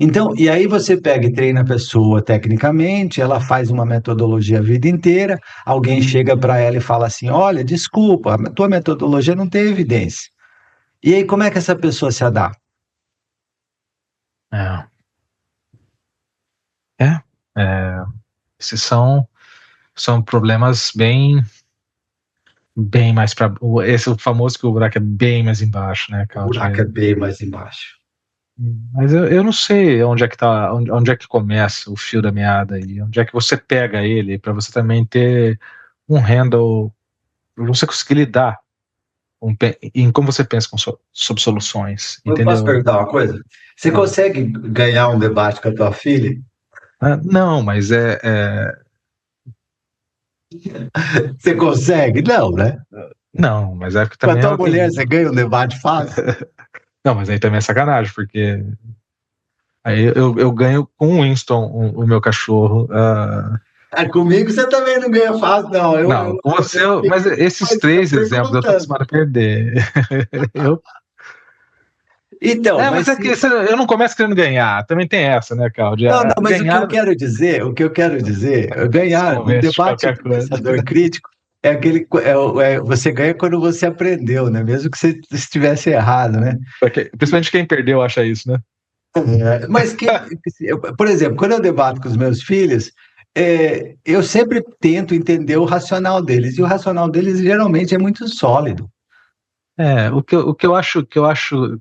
Então, e aí você pega e treina a pessoa tecnicamente, ela faz uma metodologia a vida inteira, alguém chega para ela e fala assim, olha, desculpa, a tua metodologia não tem evidência. E aí, como é que essa pessoa se adapta? Esses são problemas bem mais para... Esse é o famoso que o buraco é bem mais embaixo, né, Claudio? O buraco é bem mais embaixo. Mas eu não sei onde é que começa o fio da meada aí, onde é que você pega ele para você também ter um handle, para você conseguir lidar em como você pensa sobre soluções. Eu posso perguntar uma coisa? Você consegue ganhar um debate com a tua filha? Não, mas Você consegue? Não, né? Não, mas é que também... Com a tua mulher você ganha um debate fácil? Não, mas aí também é sacanagem, porque aí eu ganho com o Winston, o meu cachorro. Comigo você também não ganha fácil, não. Não, com você, mas esses três exemplos eu tô acostumado a perder. Então, mas é que eu não começo querendo ganhar, também tem essa, né, Claudio? Não, mas ganhar... o que eu quero dizer, ganhar um debate com pensador crítico Você ganha quando você aprendeu, né? Mesmo que você estivesse errado, né? Principalmente quem perdeu acha isso, né? Mas por exemplo, quando eu debato com os meus filhos, eu sempre tento entender o racional deles, e o racional deles geralmente é muito sólido. O que eu acho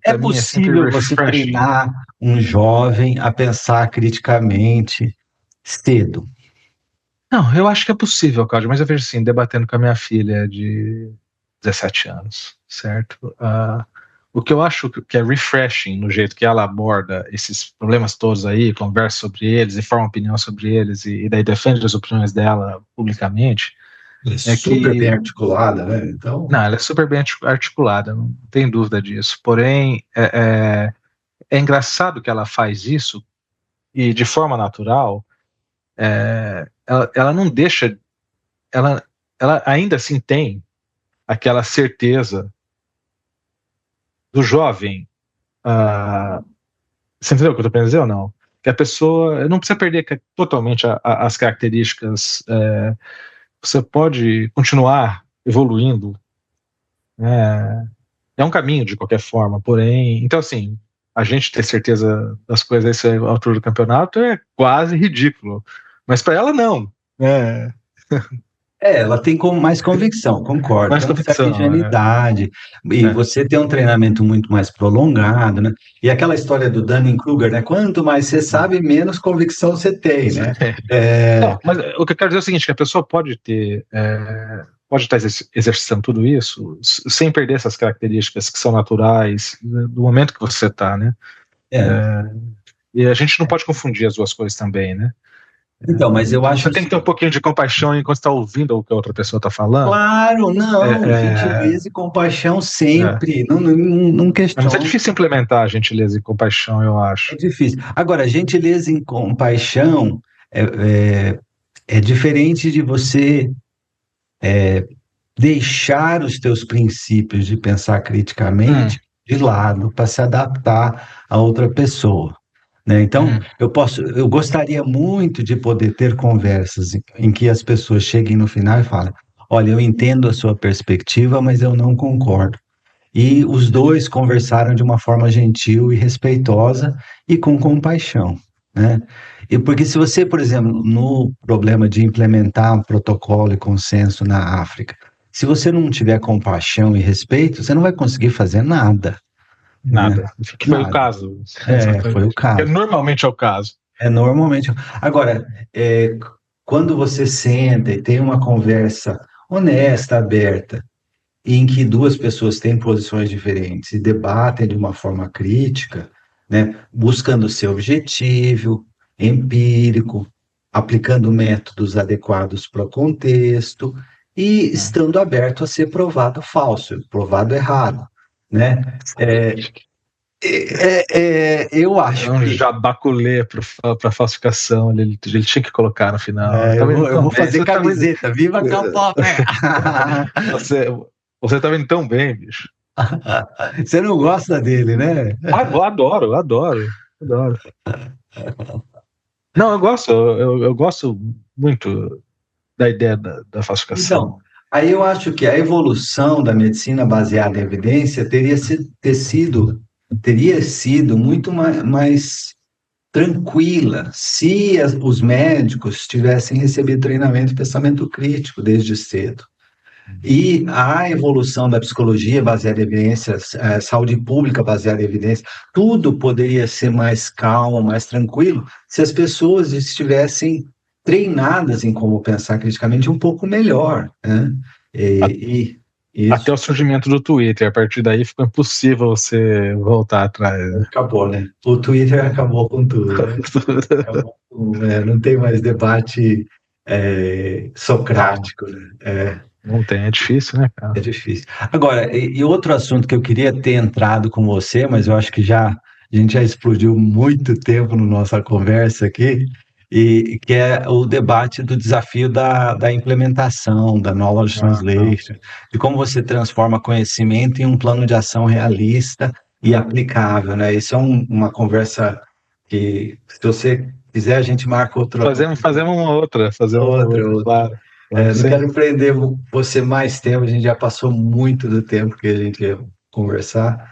É para mim é sempre possível você refreshing. treinar um jovem a pensar criticamente cedo. Não, eu acho que é possível, Cláudio, mas eu vejo assim, debatendo com a minha filha de 17 anos, certo? O que eu acho que é refreshing no jeito que ela aborda esses problemas todos aí, conversa sobre eles e forma opinião sobre eles e daí defende as opiniões dela publicamente, É é super bem que, articulada, né? Então, não, ela é super bem articulada, não tem dúvida disso. Porém, é engraçado que ela faz isso e de forma natural, ela não deixa, ela, ela ainda assim tem aquela certeza do jovem. Você entendeu o que eu estou querendo dizer ou não? Que a pessoa não precisa perder totalmente as características. Você pode continuar evoluindo. É um caminho de qualquer forma, porém. Então, assim, a gente ter certeza das coisas a essa altura do campeonato é quase ridículo. Mas para ela, não. É, ela tem mais convicção, concordo, mais tem uma certa convicção. ingenuidade, e É, você tem um treinamento muito mais prolongado, né? E aquela história do Dunning-Kruger, né? Quanto mais você sabe, menos convicção você tem, né? Não, mas o que eu quero dizer é o seguinte, que a pessoa pode ter, pode estar exercitando tudo isso sem perder essas características que são naturais do momento que você está, né? É. E a gente não pode confundir as duas coisas também, né? Então, mas eu acho Você tem que ter um pouquinho de compaixão enquanto está ouvindo o que a outra pessoa está falando. claro, É, não, é, gentileza e compaixão é. sempre, não Mas é questiono, difícil implementar a gentileza e compaixão, eu é acho. difícil. Agora, gentileza e compaixão é diferente de você deixar os teus princípios de pensar Hum, criticamente de lado para se adaptar a outra pessoa, né? Então, hum, eu gostaria muito de poder ter conversas em que as pessoas cheguem no final e falem: olha, eu entendo a sua perspectiva, mas eu não concordo. E os dois conversaram de uma forma gentil e respeitosa e com compaixão, né? E porque se você, por exemplo, no problema de implementar um protocolo e consenso na África, se você não tiver compaixão e respeito, você não vai conseguir fazer nada, né? nada. Que foi o Nada. caso. Foi o Exatamente. Que caso. normalmente é o caso. Normalmente. Agora, quando você senta e tem uma conversa honesta, aberta, em que duas pessoas têm posições diferentes e debatem de uma forma crítica, né, buscando ser objetivo, empírico, aplicando métodos adequados para o contexto e estando aberto a ser provado falso, provado errado, né? Eu É acho um que jabaculê para falsificação. Ele tinha que colocar no final. Tá vendo eu tão vou bem? fazer camiseta, viva K-pop! Você, você tá vendo tão bem, bicho. Você não gosta dele, né? Eu adoro, eu adoro, adoro. Não, eu gosto, eu gosto muito da ideia da Então, falsificação. aí eu acho que a evolução da medicina baseada em evidência teria sido muito mais tranquila se os médicos tivessem recebido treinamento de pensamento crítico desde cedo. E a evolução da psicologia baseada em evidências, saúde pública baseada em evidências, tudo poderia ser mais calmo, mais tranquilo, se as pessoas estivessem treinadas em como pensar criticamente um pouco melhor, né? Até Isso o surgimento do Twitter, a partir daí ficou impossível você voltar atrás. acabou, né? O Twitter acabou com tudo, né? Não tem mais debate Calma. socrático, né? Não tem, é difícil, né, cara? É difícil. Agora, e outro assunto que eu queria ter entrado com você, mas eu acho que a gente já explodiu muito tempo na nossa conversa aqui, e que é o debate do desafio da implementação, da knowledge Não. translation, de como você transforma conhecimento em um plano de ação realista e aplicável, né? Isso é uma conversa que, se você quiser, a gente marca outra, Fazemos uma outra, outra, claro. Não quero prender você mais tempo, a gente já passou muito do tempo que a gente ia conversar.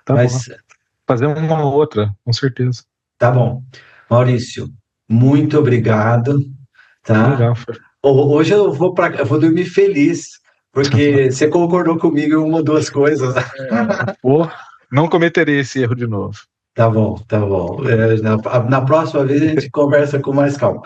Tá mas bom. Fazer uma ou outra, com certeza. Tá bom. Maurício, muito obrigado, tá? Legal. Hoje eu vou dormir feliz, porque você concordou comigo em uma ou duas coisas. Pô, não cometerei esse erro de novo. Tá bom, tá bom. Na próxima vez a gente conversa com mais calma.